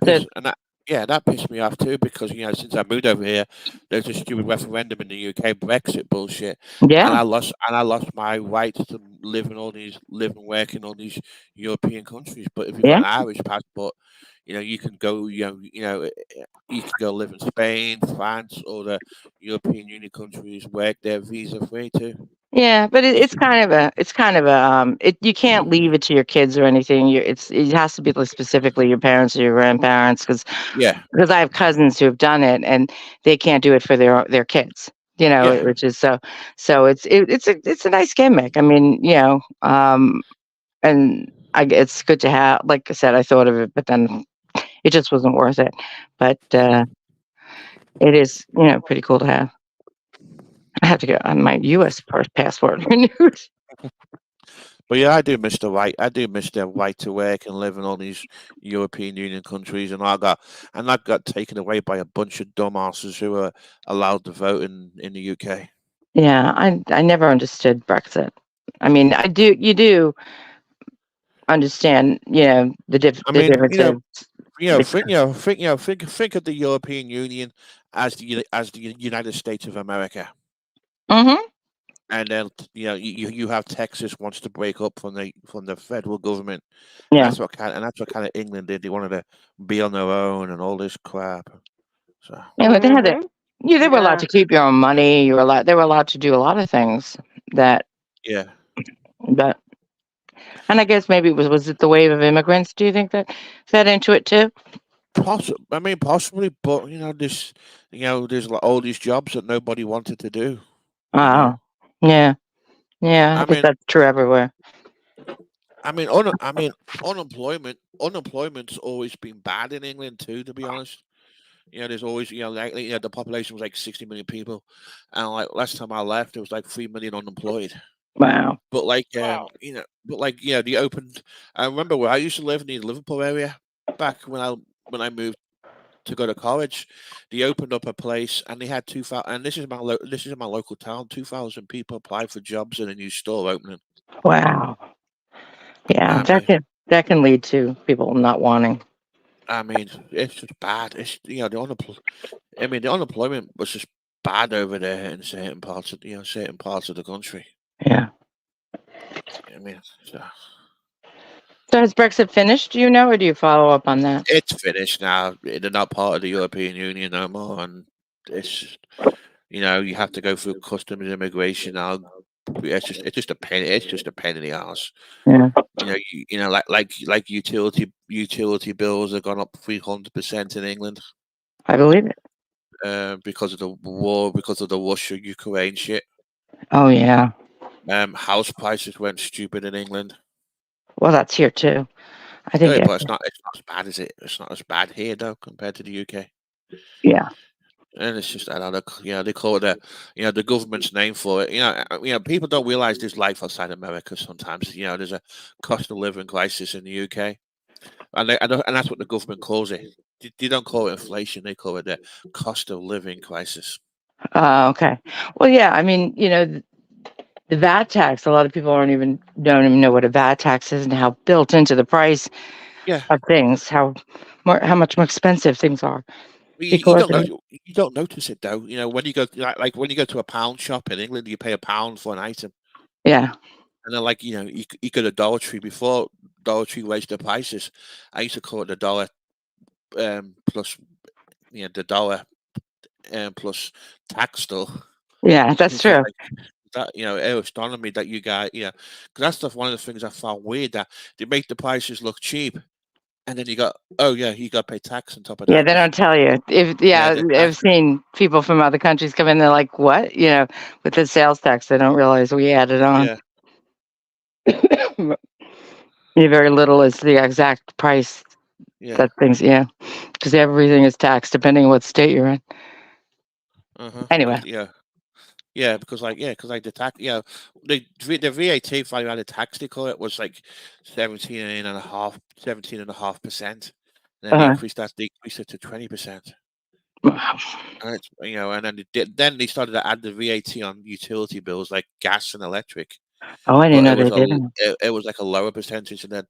That pissed me off too because since I moved over here, there's a stupid referendum in the UK, Brexit bullshit. Yeah. And I lost my right to live and work in all these European countries. But if you've got an Irish passport, you can go, you can go live in Spain, France, or the European Union countries, work there visa free too. Yeah, but it's kind of a you can't leave it to your kids or anything. It has to be specifically your parents or your grandparents because I have cousins who have done it and they can't do it for their kids. Which is so it's a nice gimmick. I mean, and it's good to have. Like I said, I thought of it, but then it just wasn't worth it. But it is, pretty cool to have. I have to get on my U.S. passport renewed. But yeah, I do miss the right. I do miss the right to work and live in all these European Union countries, and I got taken away by a bunch of dumbasses who are allowed to vote in the UK. Yeah, I never understood Brexit. I mean, you do understand, the differences. think of the European Union as the United States of America. Mm-hmm. And then you have Texas wants to break up from the federal government. Yeah. That's what kind of England did. They wanted to be on their own and all this crap. So Yeah, but they had to. Mm-hmm. They were allowed Yeah. to keep your own money. They were allowed to do a lot of things that. yeah, But and I guess maybe was it the wave of immigrants? Do you think that fed into it too? possibly, but there's like all these jobs that nobody wanted to do. Oh, yeah, yeah. I I guess mean, that's true everywhere. unemployment's always been bad in England too. To be honest, there's always the population was like 60 million people, and like last time I left, there was like 3 million unemployed. Wow. But they opened. I remember where I used to live in the Liverpool area back when I moved to go to college. They opened up a place, and they had 2,000. And this is my local town. 2,000 people applied for jobs in a new store opening. Wow. Yeah, I mean, that can lead to people not wanting. it's just bad. It's the unemployment was just bad over there in certain parts of the country. Yeah. I mean, So has Brexit finished? Do you know, or do you follow up on that? it's finished now. They're not part of the European Union no more, and it's you have to go through customs and immigration now. It's just a pain. It's just a pain in the ass. Yeah. Like utility bills have gone up 300% in England. I believe it. Because of the war, because of the Russia-Ukraine shit. Oh yeah. House prices went stupid in England. Well, that's here too. I think. But it's not as bad as it. It's not as bad here though compared to the UK. Yeah. And it's just they call it the government's name for it. People don't realize there's life outside America sometimes. There's a cost of living crisis in the UK, and that's what the government calls it. They don't call it inflation; they call it the cost of living crisis. Okay. Well, yeah. I mean, the VAT tax. A lot of people don't even know what a VAT tax is and how built into the price of things, how much more expensive things are. You don't notice it though. When you go like when you go to a pound shop in England, you pay £1 for an item. Yeah. And then you go to Dollar Tree. Before Dollar Tree raised their prices, I used to call it the dollar plus the dollar plus tax still. Yeah, that's true. It astonished me that you guys, because that's one of the things I found weird, that they make the prices look cheap, and then you got you got to pay tax on top of that. Yeah, they don't tell you. I've seen people from other countries come in. They're like, "What?" With the sales tax, they don't realize we added on. Yeah. Very little is the exact price. Yeah. That things, because everything is taxed depending on what state you're in. Anyway. Yeah, because the tax, the VAT value-added tax they call it was like 17.5%, and then they decreased it to 20%. And then they started to add the VAT on utility bills like gas and electric. Oh, I didn't know they didn't. It was like a lower percentage, and then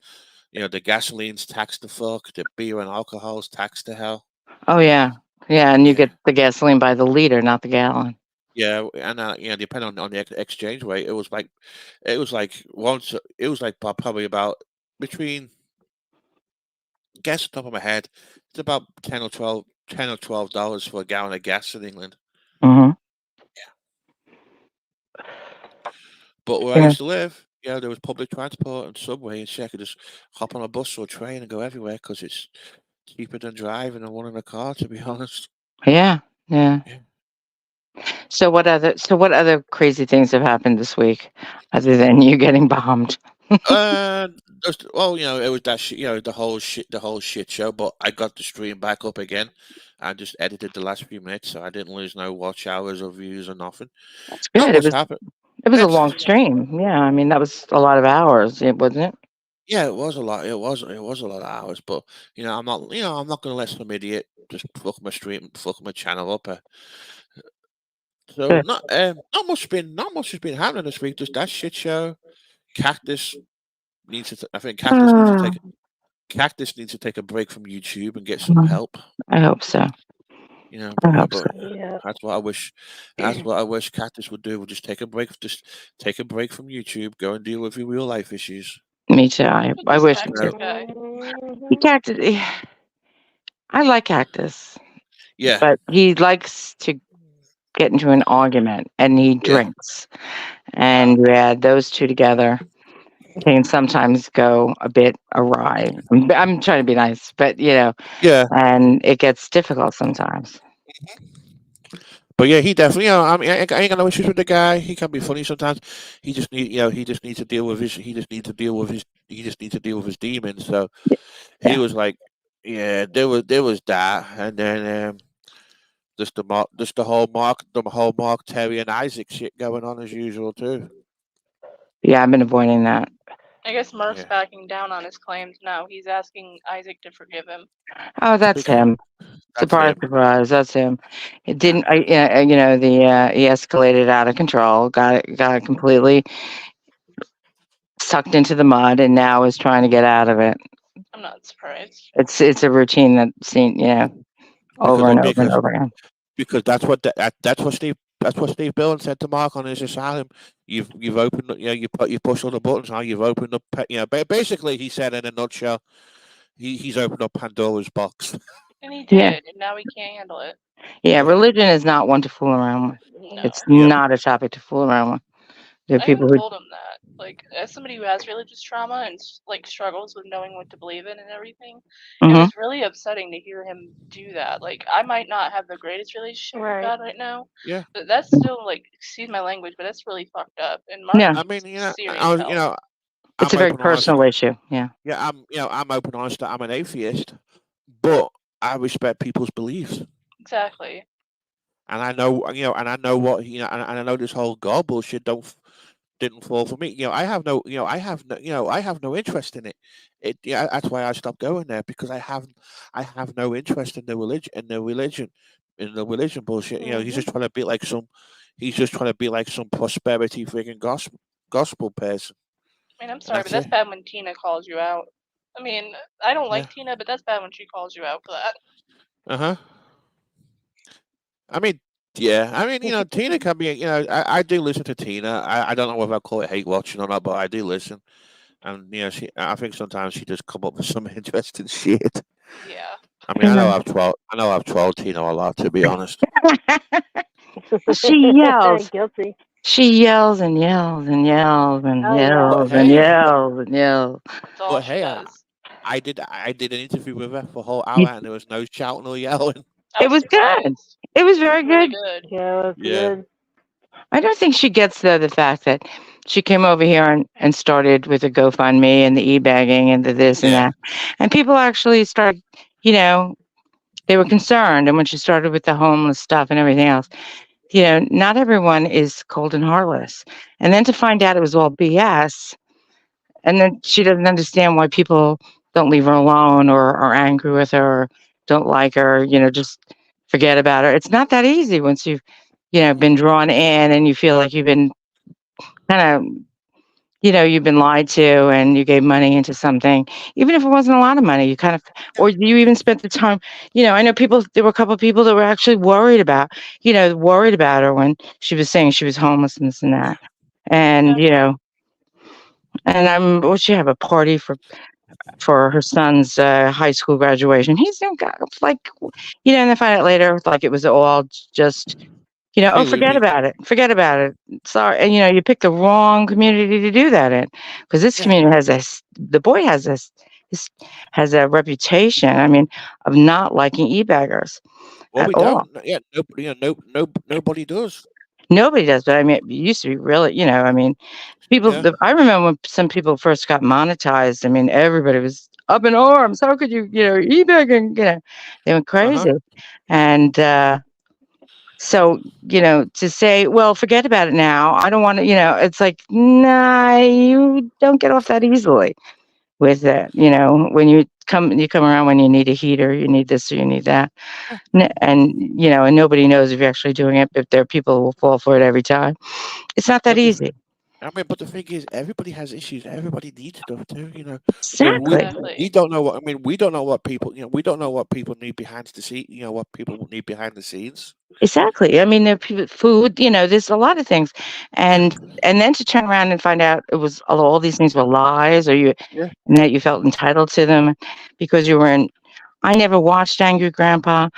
the gasoline's taxed the fuck, the beer and alcohol's taxed to hell. Oh yeah, and you get the gasoline by the liter, not the gallon. Yeah, and depending on the exchange rate, it was like probably about between, guess top of my head, it's about $10 or $12 for a gallon of gas in England. Mm-hmm. Yeah. But where I used to live, there was public transport and subway, and shit. I could just hop on a bus or a train and go everywhere because it's cheaper than driving and one in a car, to be honest. Yeah. So what other crazy things have happened this week, other than you getting bombed? It was that shit, the whole shit show. But I got the stream back up again. I just edited the last few minutes, so I didn't lose no watch hours or views or nothing. That's good. It was a long stream. Yeah, I mean that was a lot of hours, wasn't it? Yeah, it was a lot. It was a lot of hours. But I'm not going to let some idiot just fuck my stream, fuck my channel up. So not much has been happening this week. Just that shit show. Cactus needs to. I think Cactus needs to take. Cactus needs to take a break from YouTube and get some help. I hope so. You know, I hope so. Yeah. that's what I wish. That's what I wish Cactus would do. Would just take a break. Just take a break from YouTube. Go and deal with your real life issues. Me too. I This wish he cactus did. guy. He Cactus. I like Cactus, Yeah, but he likes to get into an argument, and he yeah, drinks, and you add those two together, can sometimes go a bit awry. I'm trying to be nice, but yeah. and it gets difficult sometimes. But yeah, he definitely. I mean, I ain't got no issues with the guy. He can be funny sometimes. He just need. He just needs to deal with his. He just needs to deal with his. He just needs to deal with his demons. So he Yeah, was like, yeah, there was that, and then just the whole Mark Terry and Isaac shit going on as usual too. yeah, I've been avoiding that. I guess Mark's Yeah, backing down on his claims now. He's asking Isaac to forgive him. Oh, that's because him. that's Surprise, him. surprise, that's him. It Yeah, didn't. He escalated out of control. Got it completely sucked into the mud, and now is trying to get out of it. I'm not surprised. It's a routine that's seen, over because and over and over again. that's what Steve Billon said to Mark on his asylum. You've opened you push all the buttons now. You've opened up basically he said in a nutshell he's opened up Pandora's box. And he Yeah, did, and now he can't handle it. yeah. Yeah, Religion is not one to fool around with. No. It's yep, not a topic to fool around with. There are I even people who, told him that. Like, as somebody who has religious trauma and like struggles with knowing what to believe in and everything, it hmm was really upsetting to hear him do that. Like, I might not have the greatest relationship with Right. God right now, yeah. but that's still like, excuse my language, but that's really fucked up. And Mark yeah, I needs mean, serious I was help. it's a I'm very open honest. personal issue. Yeah, Yeah, I'm open honest. I'm an atheist, but I respect people's beliefs. Exactly. And I know, and I know what and I know this whole God bullshit didn't fall for me. I have no interest in it. Yeah, that's why I stopped going there because I have no interest in the religion bullshit. He's Mhm. just trying to be like he's just trying to be like some prosperity freaking gospel person, I mean, I'm and sorry, but that's that's it. bad when Tina calls you out. I mean, I don't Yeah. like Tina, but that's bad when she calls you out for that. Uh huh. I mean, yeah. I mean, Tina can be. I do listen to Tina. I don't know whether I call it hate watching or not, but I do listen. And I think sometimes she just come up with some interesting shit. Yeah. I mean, yeah. I know I've trolled Tina a lot, to be honest. She yells. Guilty. She yells and yells and yells and Oh yeah. But yells and hey, yells and yells. That's all but she hey, does. I did an interview with her for a whole hour, It and there was no shouting or yelling. I was was good. surprised. It was It was very really good. good. Yeah, it was Yeah, good. I don't think she gets though the fact that she came over here and started with the GoFundMe and the e-bagging and the this and yeah, that, and people actually started, you know, they were concerned. And when she started with the homeless stuff and everything else, not everyone is cold and heartless. And then to find out it was all BS, and then she doesn't understand why people don't leave her alone or are angry with her or don't like her, just forget about her. It's not that easy once you've, been drawn in and you feel like you've been kind of, you've been lied to and you gave money into something, even if it wasn't a lot of money, you kind of, or you even spent the time, I know there were a couple of people that were actually worried about her when she was saying she was homeless and this and that. And, Yeah. and well, she have a party for her son's high school graduation. He's got like, and then find out later, like it was all just, oh, hey, forget Loopy. about it, forget about it. Sorry, and you picked the wrong community to do that in, because this Yeah, community the boy this has a reputation. I mean, of not liking e-baggers well, at we all. don't. Yeah, nobody does. Nobody does, but I mean, it used to be really, I mean, Yeah, I remember when some people first got monetized. I mean, everybody was up in arms. How could you, e-bagging, they went uh huh. crazy. And so, to say, well, forget about it now. I don't want to, it's like, nah, you don't get off that easily with it. When you come around when you need a heater, you need this or you need that. And, and nobody knows if you're actually doing it, but there are people who will fall for it every time. It's not that Yep. easy. I mean, but the thing is, everybody has issues. Everybody needs stuff too. You know, Exactly. we don't know what. I mean, we don't know what people. You know, we don't know what people need behind the scene. You know, what people need behind the scenes. Exactly. I mean, there are people, food. There's a lot of things, Yeah, and then to turn around and find out it was all these things were lies, or yeah, and that you felt entitled to them because you were in. I never watched Angry Grandpa.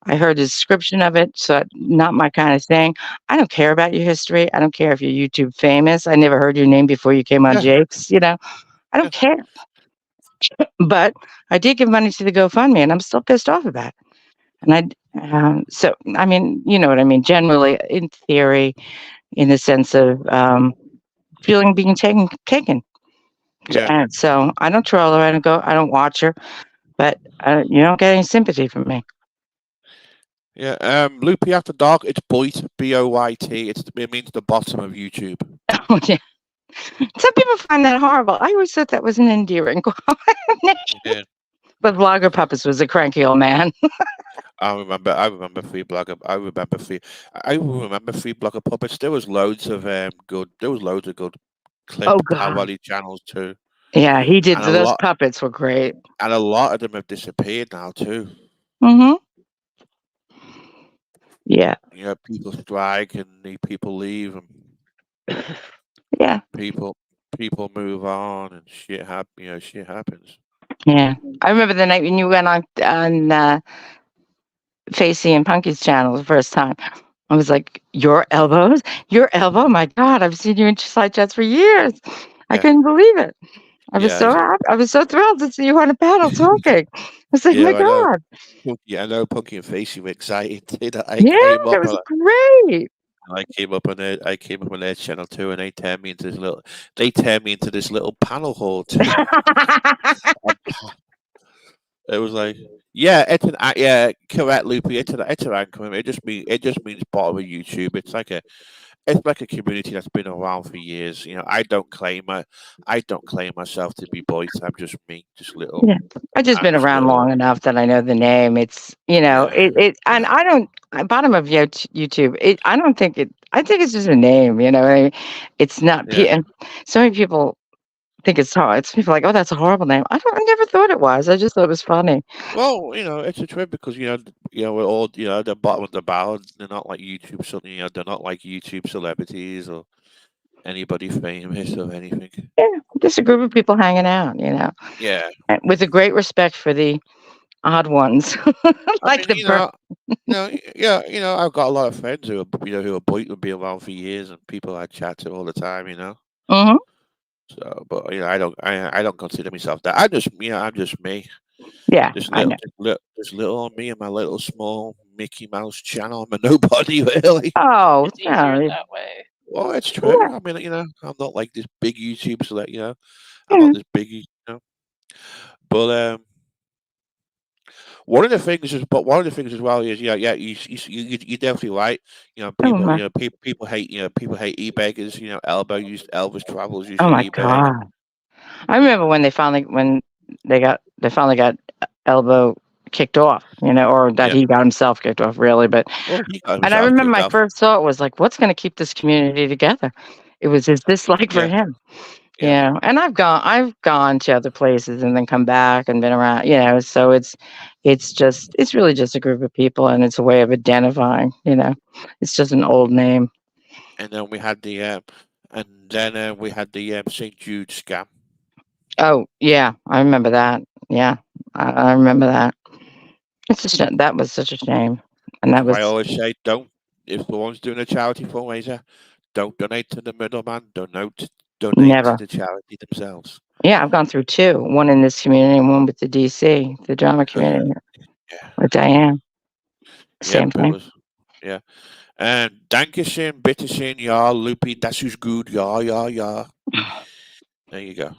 I heard the description of it, so not my kind of thing. I don't care about your history. I don't care if you're YouTube famous. I never heard your name before you came on yeah, Jake's. I yeah, don't care. But I did give money to the GoFundMe, and I'm still pissed off about it. And so I mean, you know what I mean. Generally, in theory, in the sense of feeling being taken. yeah, And so I don't troll her. I don't go. I don't watch her. But you don't get any sympathy from me. yeah. Loopy After Dark. It's Boyt, Boyt. It means the bottom of YouTube. Oh, yeah. Some people find that horrible. I always thought that was an endearing name. Yeah. But Vlogger Puppets was a cranky old man. I remember. I remember Free Blogger. I remember Free. I remember Free Blogger Puppets. There was loads of good. There was loads of good clip Oh God. parody channels too, Yeah, he did. and a Those lot puppets were great. and a lot of them have disappeared now too. Mm-hmm. Yeah. You know, people strike and people leave, and Yeah. people move on, and shit shit happens. Yeah. I remember the night when you went on Facey and Punky's channel the first time. I was like, your elbows? Your elbow? My God, I've seen you in side chats for years. I Yeah, couldn't believe it. I was yeah, so happy. I was so thrilled to see you on a panel talking. I was like, my yeah. I know. God. Yeah, I know. Punky and Facey were excited. That Yeah, it was great. I came up on their channel too, and they turned me into this little panel hall too. It was like, yeah, correct, Loopy. It's an anchor. It just means bottom of YouTube. It's like a community that's been around for years. You know, I don't claim myself to be boys. I'm just me, just little. Yeah. I've just I'm been just around little. long enough that I know the name. It's, Yeah, and yeah, I don't, bottom of YouTube, I don't think I think it's just a name, it's not, yeah. and so many people think it's hard. It's people like, oh, that's a horrible name. I never thought it was. I just thought it was funny. Well, it's a trip because we're all the bottom of the barrel. They're not like YouTube. Something they're not like YouTube celebrities or anybody famous or anything. Yeah. Just a group of people hanging out, Yeah, and with a great respect for the odd ones, I like mean, the bird. yeah, I've got a lot of friends who are who've been around for years and people I chat to all the time. Hmm. So, but I don't consider myself that. I'm just me. Yeah, I know. Just little on me and my little small Mickey Mouse channel. I'm a nobody really. Oh, It's easier no, that way. Well, it's true. yeah, I mean, I'm not like this big YouTube select. I'm yeah. not this big. But one of the things as well is you're definitely right. Oh my, People hate e-beggars. Elvis Travels used oh to my e-beg. God. I remember when they finally got Elbow kicked off, or that Yeah. he got himself kicked off, really. But Well, he got and I himself remember kicked my off. first thought was like, what's going to keep this community together? It was his dislike for Yeah. him, Yeah. And I've gone to other places and then come back and been around, So it's really just a group of people, and it's a way of identifying. It's just an old name. And then we had the St. Jude scam. Oh yeah, I remember that. Yeah, I remember that. It's a shame. That was such a shame. And that So was I always say, don't if the one's doing a charity fundraiser, don't donate to the middleman. Donate to never. the charity themselves. Yeah, I've gone through two. One in this community and one with the DC, the drama community Yeah. with Diane. Yep. Same It thing. was. Yeah. And Dankeschön, bitteschön, ja, Lupi, das ist gut, ja, ja, ja. There you go.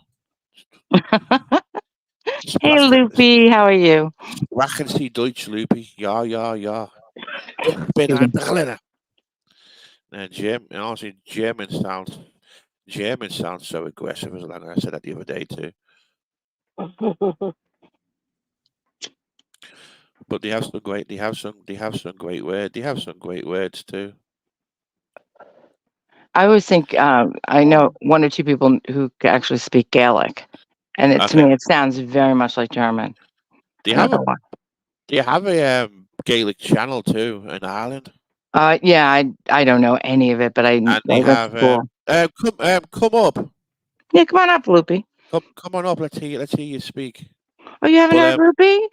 Hey, Sprachen, Loopy, how are you? sprachen Sie Deutsch, Lupi? Ja, ja, ja. Ich bin Excuse me. ein Berliner. Honestly, German sounds so aggressive. As I said that the other day too. But they have some great words too. I always think I know one or two people who actually speak Gaelic, and to Okay. me it sounds very much like German. Do you I don't have a know why. Do you have a Gaelic channel too in Ireland? Yeah, I don't know any of it, but I And they that's have cool. come up, Yeah, come on up, Loopy. come on up. Let's hear you speak. Oh, you haven't heard But Loopy?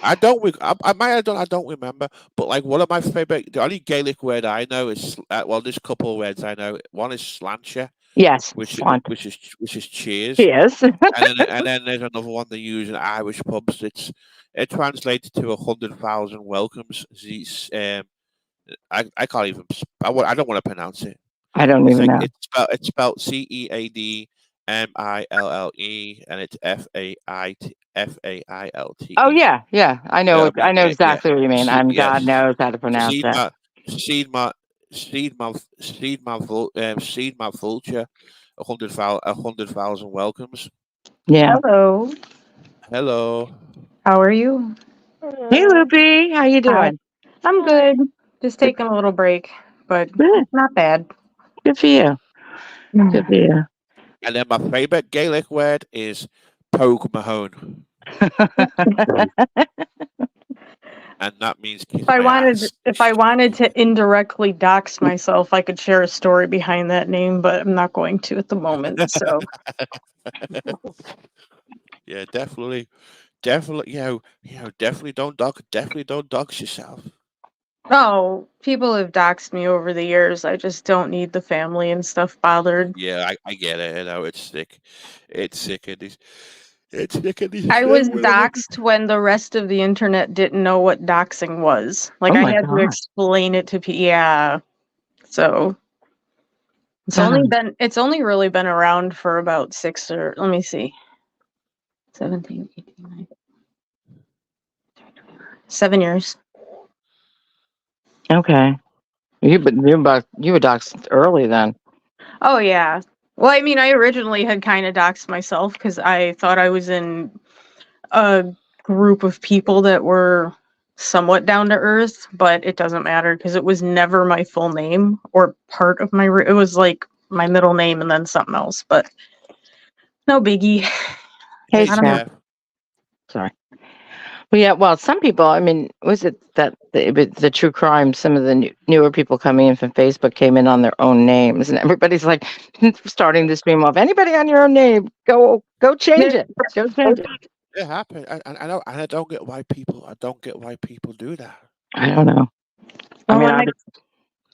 I don't. I might have done. I don't remember. But like one of my favorite, the only Gaelic word I know is well, there's a couple of words I know. One is slancha, Yes, which Slant. which is cheers, Yes. and then there's another one they use in Irish pubs. It translates to 100,000 welcomes. I can't even. I don't want to pronounce it. I don't It's even like know. it's spelled CEADMILLE, and it's Oh FAILTE. yeah, yeah. I know. I mean, I know yeah. exactly what you mean. God Yes. knows how to pronounce Seed that. my seed my seed my vulture. 100,000 welcomes. Yeah. Hello. Hello. How are you? Hey, Loopy, how you Hi. doing? I'm Hi. good. Just taking a little break, but Good. not bad. Good for you. Good for you. And then my favorite Gaelic word is poke mahone, and that means kiss my ass. If I wanted to indirectly dox myself, I could share a story behind that name, but I'm not going to at the moment. So, Yeah, definitely. Definitely definitely don't dox yourself. oh, people have doxed me over the years. I just don't need the family and stuff bothered. Yeah, I get it. You know, it's sick. It's sick. It's sick and he's I still was with him. doxed when the rest of the internet didn't know what doxing was. Like Oh I my had to God. explain it to people. Yeah. So God. it's only really been around for about let me see. 17, 18, 19, 7 years. Okay. You were doxed early then. Oh yeah. Well, I mean, I originally had kind of doxed myself because I thought I was in a group of people that were somewhat down to earth, but it doesn't matter because it was never my full name or part of it was like my middle name and then something else, but no biggie. Hey, Hey, I don't know. Steph. Steph. Sorry. Well, yeah. Well, some people. I mean, was it that the true crime? Some of the newer people coming in from Facebook came in on their own names, and everybody's like starting to stream off. Anybody on your own name? Go change it. Go change it. It happened. I know, and I don't get why people. I don't get why people do that. I don't know. I Well, mean,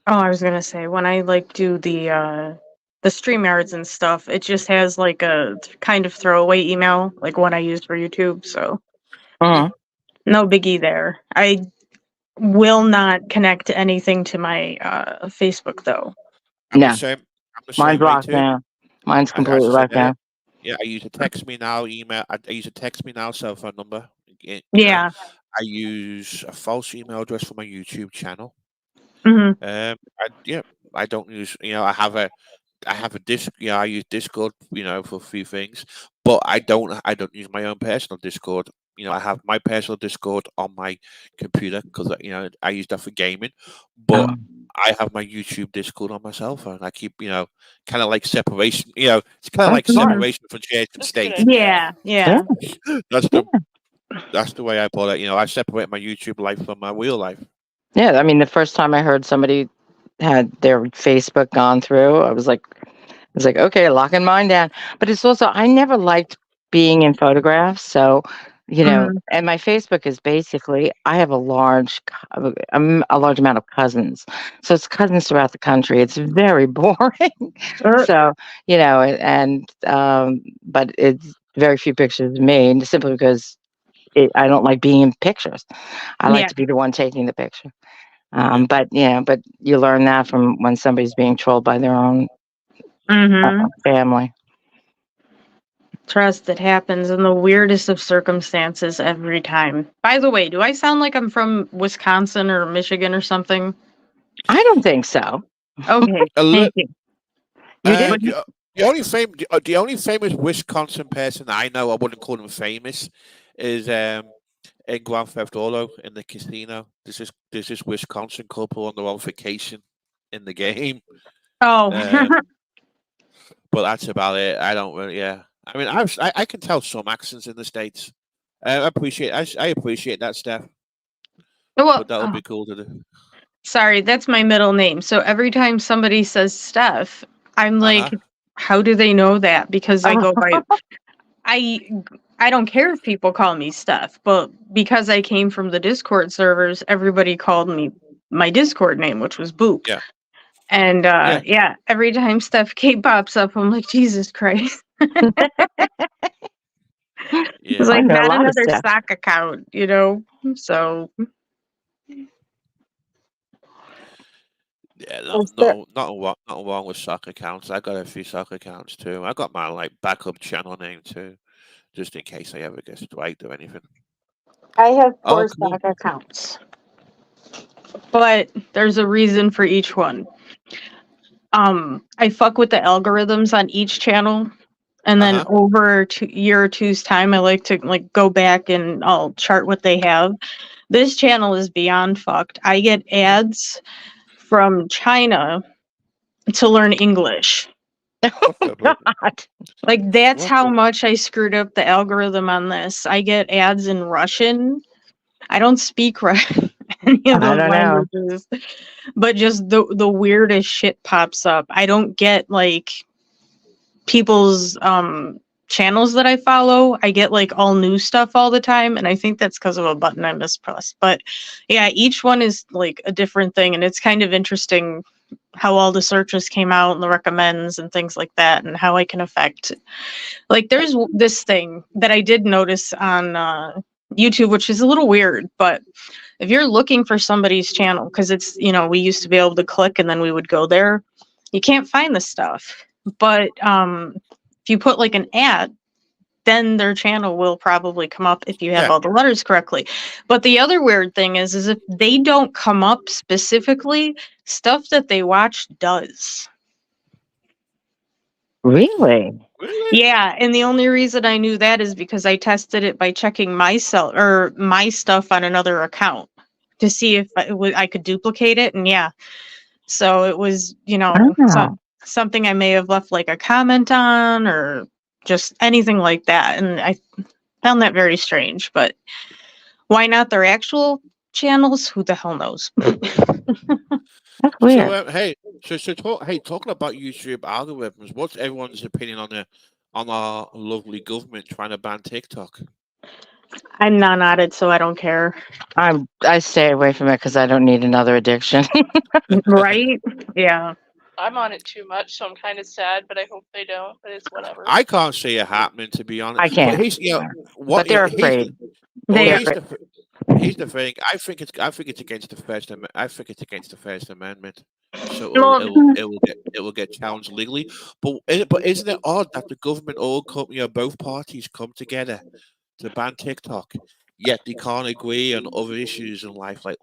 I was gonna say when I like do the StreamYards and stuff, it just has like a kind of throwaway email, like one I use for YouTube. So uh no biggie there. I will not connect anything to my Facebook though. I'm the no. same. I'm the Mine's same way locked too. down. Mine's As completely I said locked earlier, down. yeah, I use a text me now email. I use a text me now cell phone number. You know, Yeah. I use a false email address for my YouTube channel. Hmm. Yeah, I don't use. I have a disc. I use Discord. For a few things, but I don't use my own personal Discord. I have my personal Discord on my computer because I use that for gaming, but Um, I have my YouTube Discord on my cell phone. I keep kind of like separation. It's kind of that's like smart. separation from church and That's a good state. idea. Yeah. Yeah. Yeah. That's Yeah. the that's the way I put it. I separate my YouTube life from my real life. Yeah. I mean, the first time I heard somebody had their Facebook gone through, I was like, okay, locking mine down. But it's also, I never liked being in photographs. So, Hmm. and my Facebook is basically, I have a large amount of cousins. So it's cousins throughout the country. It's very boring. So, but it's very few pictures made simply because I don't like being in pictures. I like Yeah. to be the one taking the picture. Yeah. But you learn that from when somebody's being trolled by their own Hmm. family. Trust, it happens in the weirdest of circumstances every time. By the way, do I sound like I'm from Wisconsin or Michigan or something? I don't think so. Okay, A li- thank you. You did? the only famous Wisconsin person I know, I wouldn't call him famous, is in Grand Theft Auto in the casino. There's this Wisconsin couple on their own vacation in the game. Oh. But that's about it. I don't really. Yeah, I mean, I can tell some accents in the States. I appreciate that, Steph. Well, But that would be cool to do. sorry, that's my middle name. So every time somebody says Steph, I'm like, how do they know that? Because I go by I don't care if people call me Steph, but because I came from the Discord servers, everybody called me my Discord name, which was Boop. Yeah. And every time Steph K pops up, I'm like, Jesus Christ. Yeah. It's like know a not lot of another stuff. stock account, you know? So Yeah, Is there- not wrong with soccer accounts. I got a few soccer accounts too. I got my like backup channel name too, just in case I ever get striked or anything. I have Oh, 4 cool. stock accounts. But there's a reason for each one. I fuck with the algorithms on each channel, and then over year or two's time, I like to like go back and I'll chart what they have. This channel is beyond fucked. I get ads from China to learn English. Oh God! Like that's how much I screwed up the algorithm on this. I get ads in Russian. I don't speak any of those languages, but just the weirdest shit pops up. I don't get like people's channels that I follow. I get like all new stuff all the time, and I think that's because of a button I mispressed. But yeah, each one is like a different thing, and it's kind of interesting how all the searches came out and the recommends and things like that, and how I can affect. Like there's this thing that I did notice on YouTube, which is a little weird, but if you're looking for somebody's channel, because it's, you know, we used to be able to click and then we would go there, you can't find the stuff. But if you put like an ad, then their channel will probably come up if you have all the letters correctly. But the other weird thing is if they don't come up specifically, stuff that they watch does. Really? Yeah, and the only reason I knew that is because I tested it by checking my stuff on another account to see if I could duplicate it, and yeah, so it was, you know, something I may have left like a comment on or just anything like that, and I found that very strange. But why not their actual channels? Who the hell knows? That's weird. So talking about YouTube algorithms, what's everyone's opinion on our lovely government trying to ban TikTok? I'm not on it, so I don't care. I stay away from it because I don't need another addiction. Right? Yeah. I'm on it too much, so I'm kind of sad, but I hope they don't. But it's whatever. I can't see it happening, to be honest. I can't. But he's, but they're afraid. Here's the thing. I think it's against the First Amendment. I think it's against the First Amendment. So it will get challenged legally. But isn't it odd that the government both parties come together to ban TikTok, yet they can't agree on other issues in life, like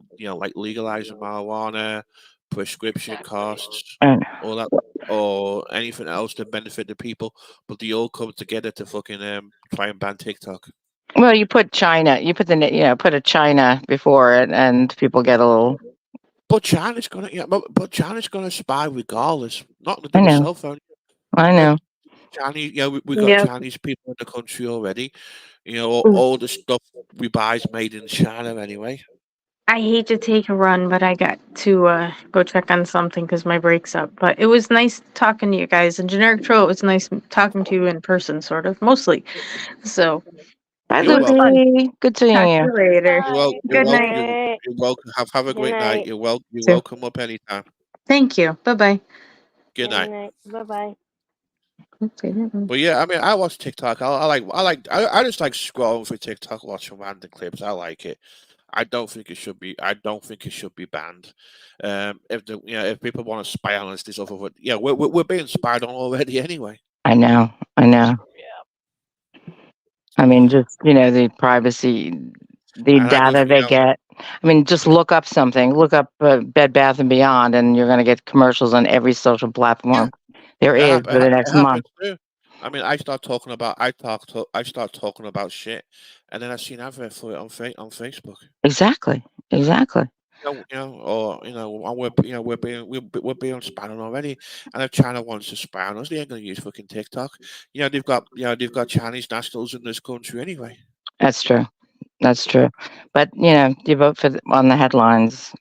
legalizing marijuana, prescription costs, all that, or anything else to benefit the people, but they all come together to fucking try and ban TikTok. Well, you put China, put a China before it, and people get a little. But China's gonna spy regardless. Not with the cell phone. I know. Chinese, we got Chinese people in the country already. All the stuff we buy is made in China anyway. I hate to take a run, but I got to go check on something because my break's up. But it was nice talking to you guys. And Generic Troll, it was nice talking to you in person, sort of, mostly. So, bye, Lucy. Good seeing you. Talk to you later. Good night. You're welcome. Have a great night. You're welcome up anytime. Thank you. Bye-bye. Good night. Bye-bye. But yeah, I mean, I watch TikTok. I just like scrolling through TikTok, watching random clips. I like it. I don't think it should be banned. If people want to spy on us, this other, we're being spied on already anyway. I know. Yeah. I mean, just the privacy, the data they get. I mean, just look up something. Look up Bed Bath and Beyond, and you're going to get commercials on every social platform there is for the next month. I mean, I start talking about shit, and then I see an advert for it on Facebook. Exactly. Or we're being spun on already, and if China wants to spy on us, they ain't going to use fucking TikTok. They've got Chinese nationals in this country anyway. That's true. That's true. But you vote on the headlines.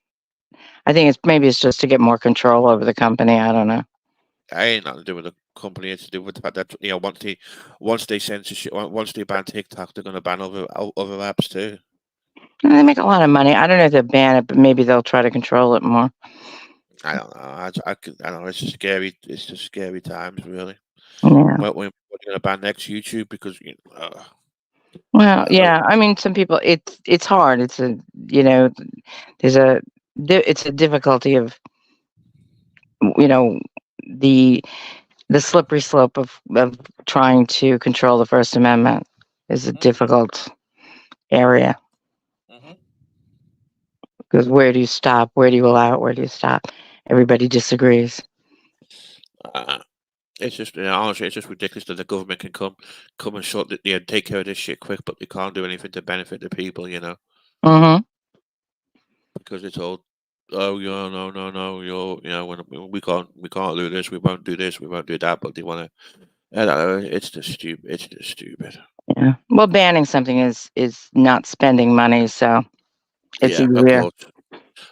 I think it's just to get more control over the company. I don't know. I ain't nothing to do with the company. It's to do with the fact that once they censorship, once they ban TikTok, they're going to ban other apps too. And they make a lot of money. I don't know if they'll ban it, but maybe they'll try to control it more. I don't know. I don't know. It's just scary. It's just scary times, really. Yeah. But we're going to ban next YouTube because Well, yeah. I mean, some people. It's hard. It's there's it's a difficulty of the the slippery slope of trying to control the First Amendment is a difficult area. Because where do you stop? Where do you allow it? Where do you stop? Everybody disagrees. It's just honestly, it's just ridiculous that the government can come and take care of this shit quick, but they can't do anything to benefit the people. Mm-hmm. Because it's all, oh yeah, no, we can't do this, we won't do this, we won't do that, but they want to. I don't know. It's just stupid. It's just stupid. Yeah. Well, banning something is not spending money, so it's easier.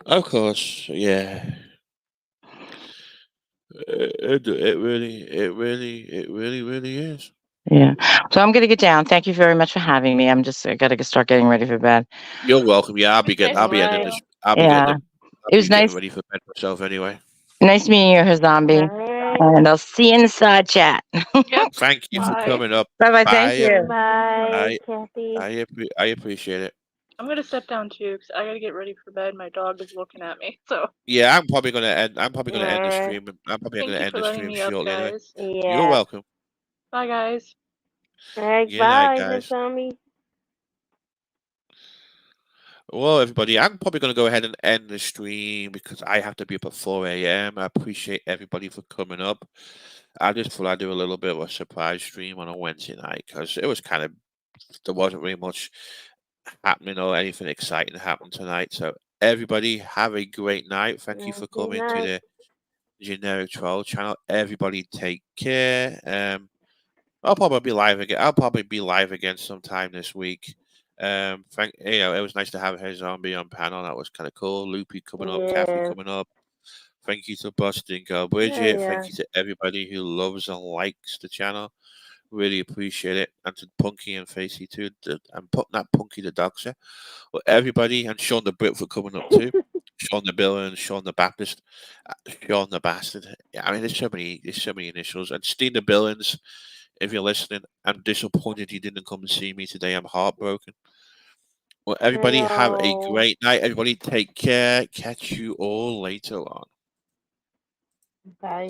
Of course, yeah. It really is. Yeah. So I'm gonna get down. Thank you very much for having me. I gotta start getting ready for bed. You're welcome. Yeah, I'll be getting nice. ready for bed myself anyway. Nice meeting you, Zombie. And I'll see you in the side chat. Yep. Thank you for coming up. Bye. Thank you. Bye, Kathy. I appreciate it. I'm gonna step down too because I gotta get ready for bed. My dog is looking at me. So yeah, I'm probably gonna end. I'm probably gonna end the stream. I'm probably thank gonna you end for the letting stream me up, shortly. Anyway. guys. Yeah. You're welcome. Bye, guys. Bye, guys. Zombie. Well, everybody, I'm probably going to go ahead and end the stream because I have to be up at 4 a.m. I appreciate everybody for coming up. I just thought I'd do a little bit of a surprise stream on a Wednesday night because it was there wasn't really much happening or anything exciting happened tonight. So, everybody, have a great night. Thank you for coming to the Generic Troll channel. Everybody, take care. I'll probably be live again sometime this week. It was nice to have her zombie on panel. That was kind of cool. Loopy coming up, Kathy coming up. Thank you to Busting Girl Bridget. Thank you to everybody who loves and likes the channel. Really appreciate it. And to Punky and Facey too. And not Punky the Doxer. Well, everybody, and Sean the Brit for coming up too. Sean the Billin, Sean the Baptist, Sean the Bastard. Yeah, I mean, there's so many initials. And Steve the Billins, if you're listening, I'm disappointed you didn't come and see me today. I'm heartbroken. Well, everybody have a great night. Everybody take care. Catch you all later on. Bye.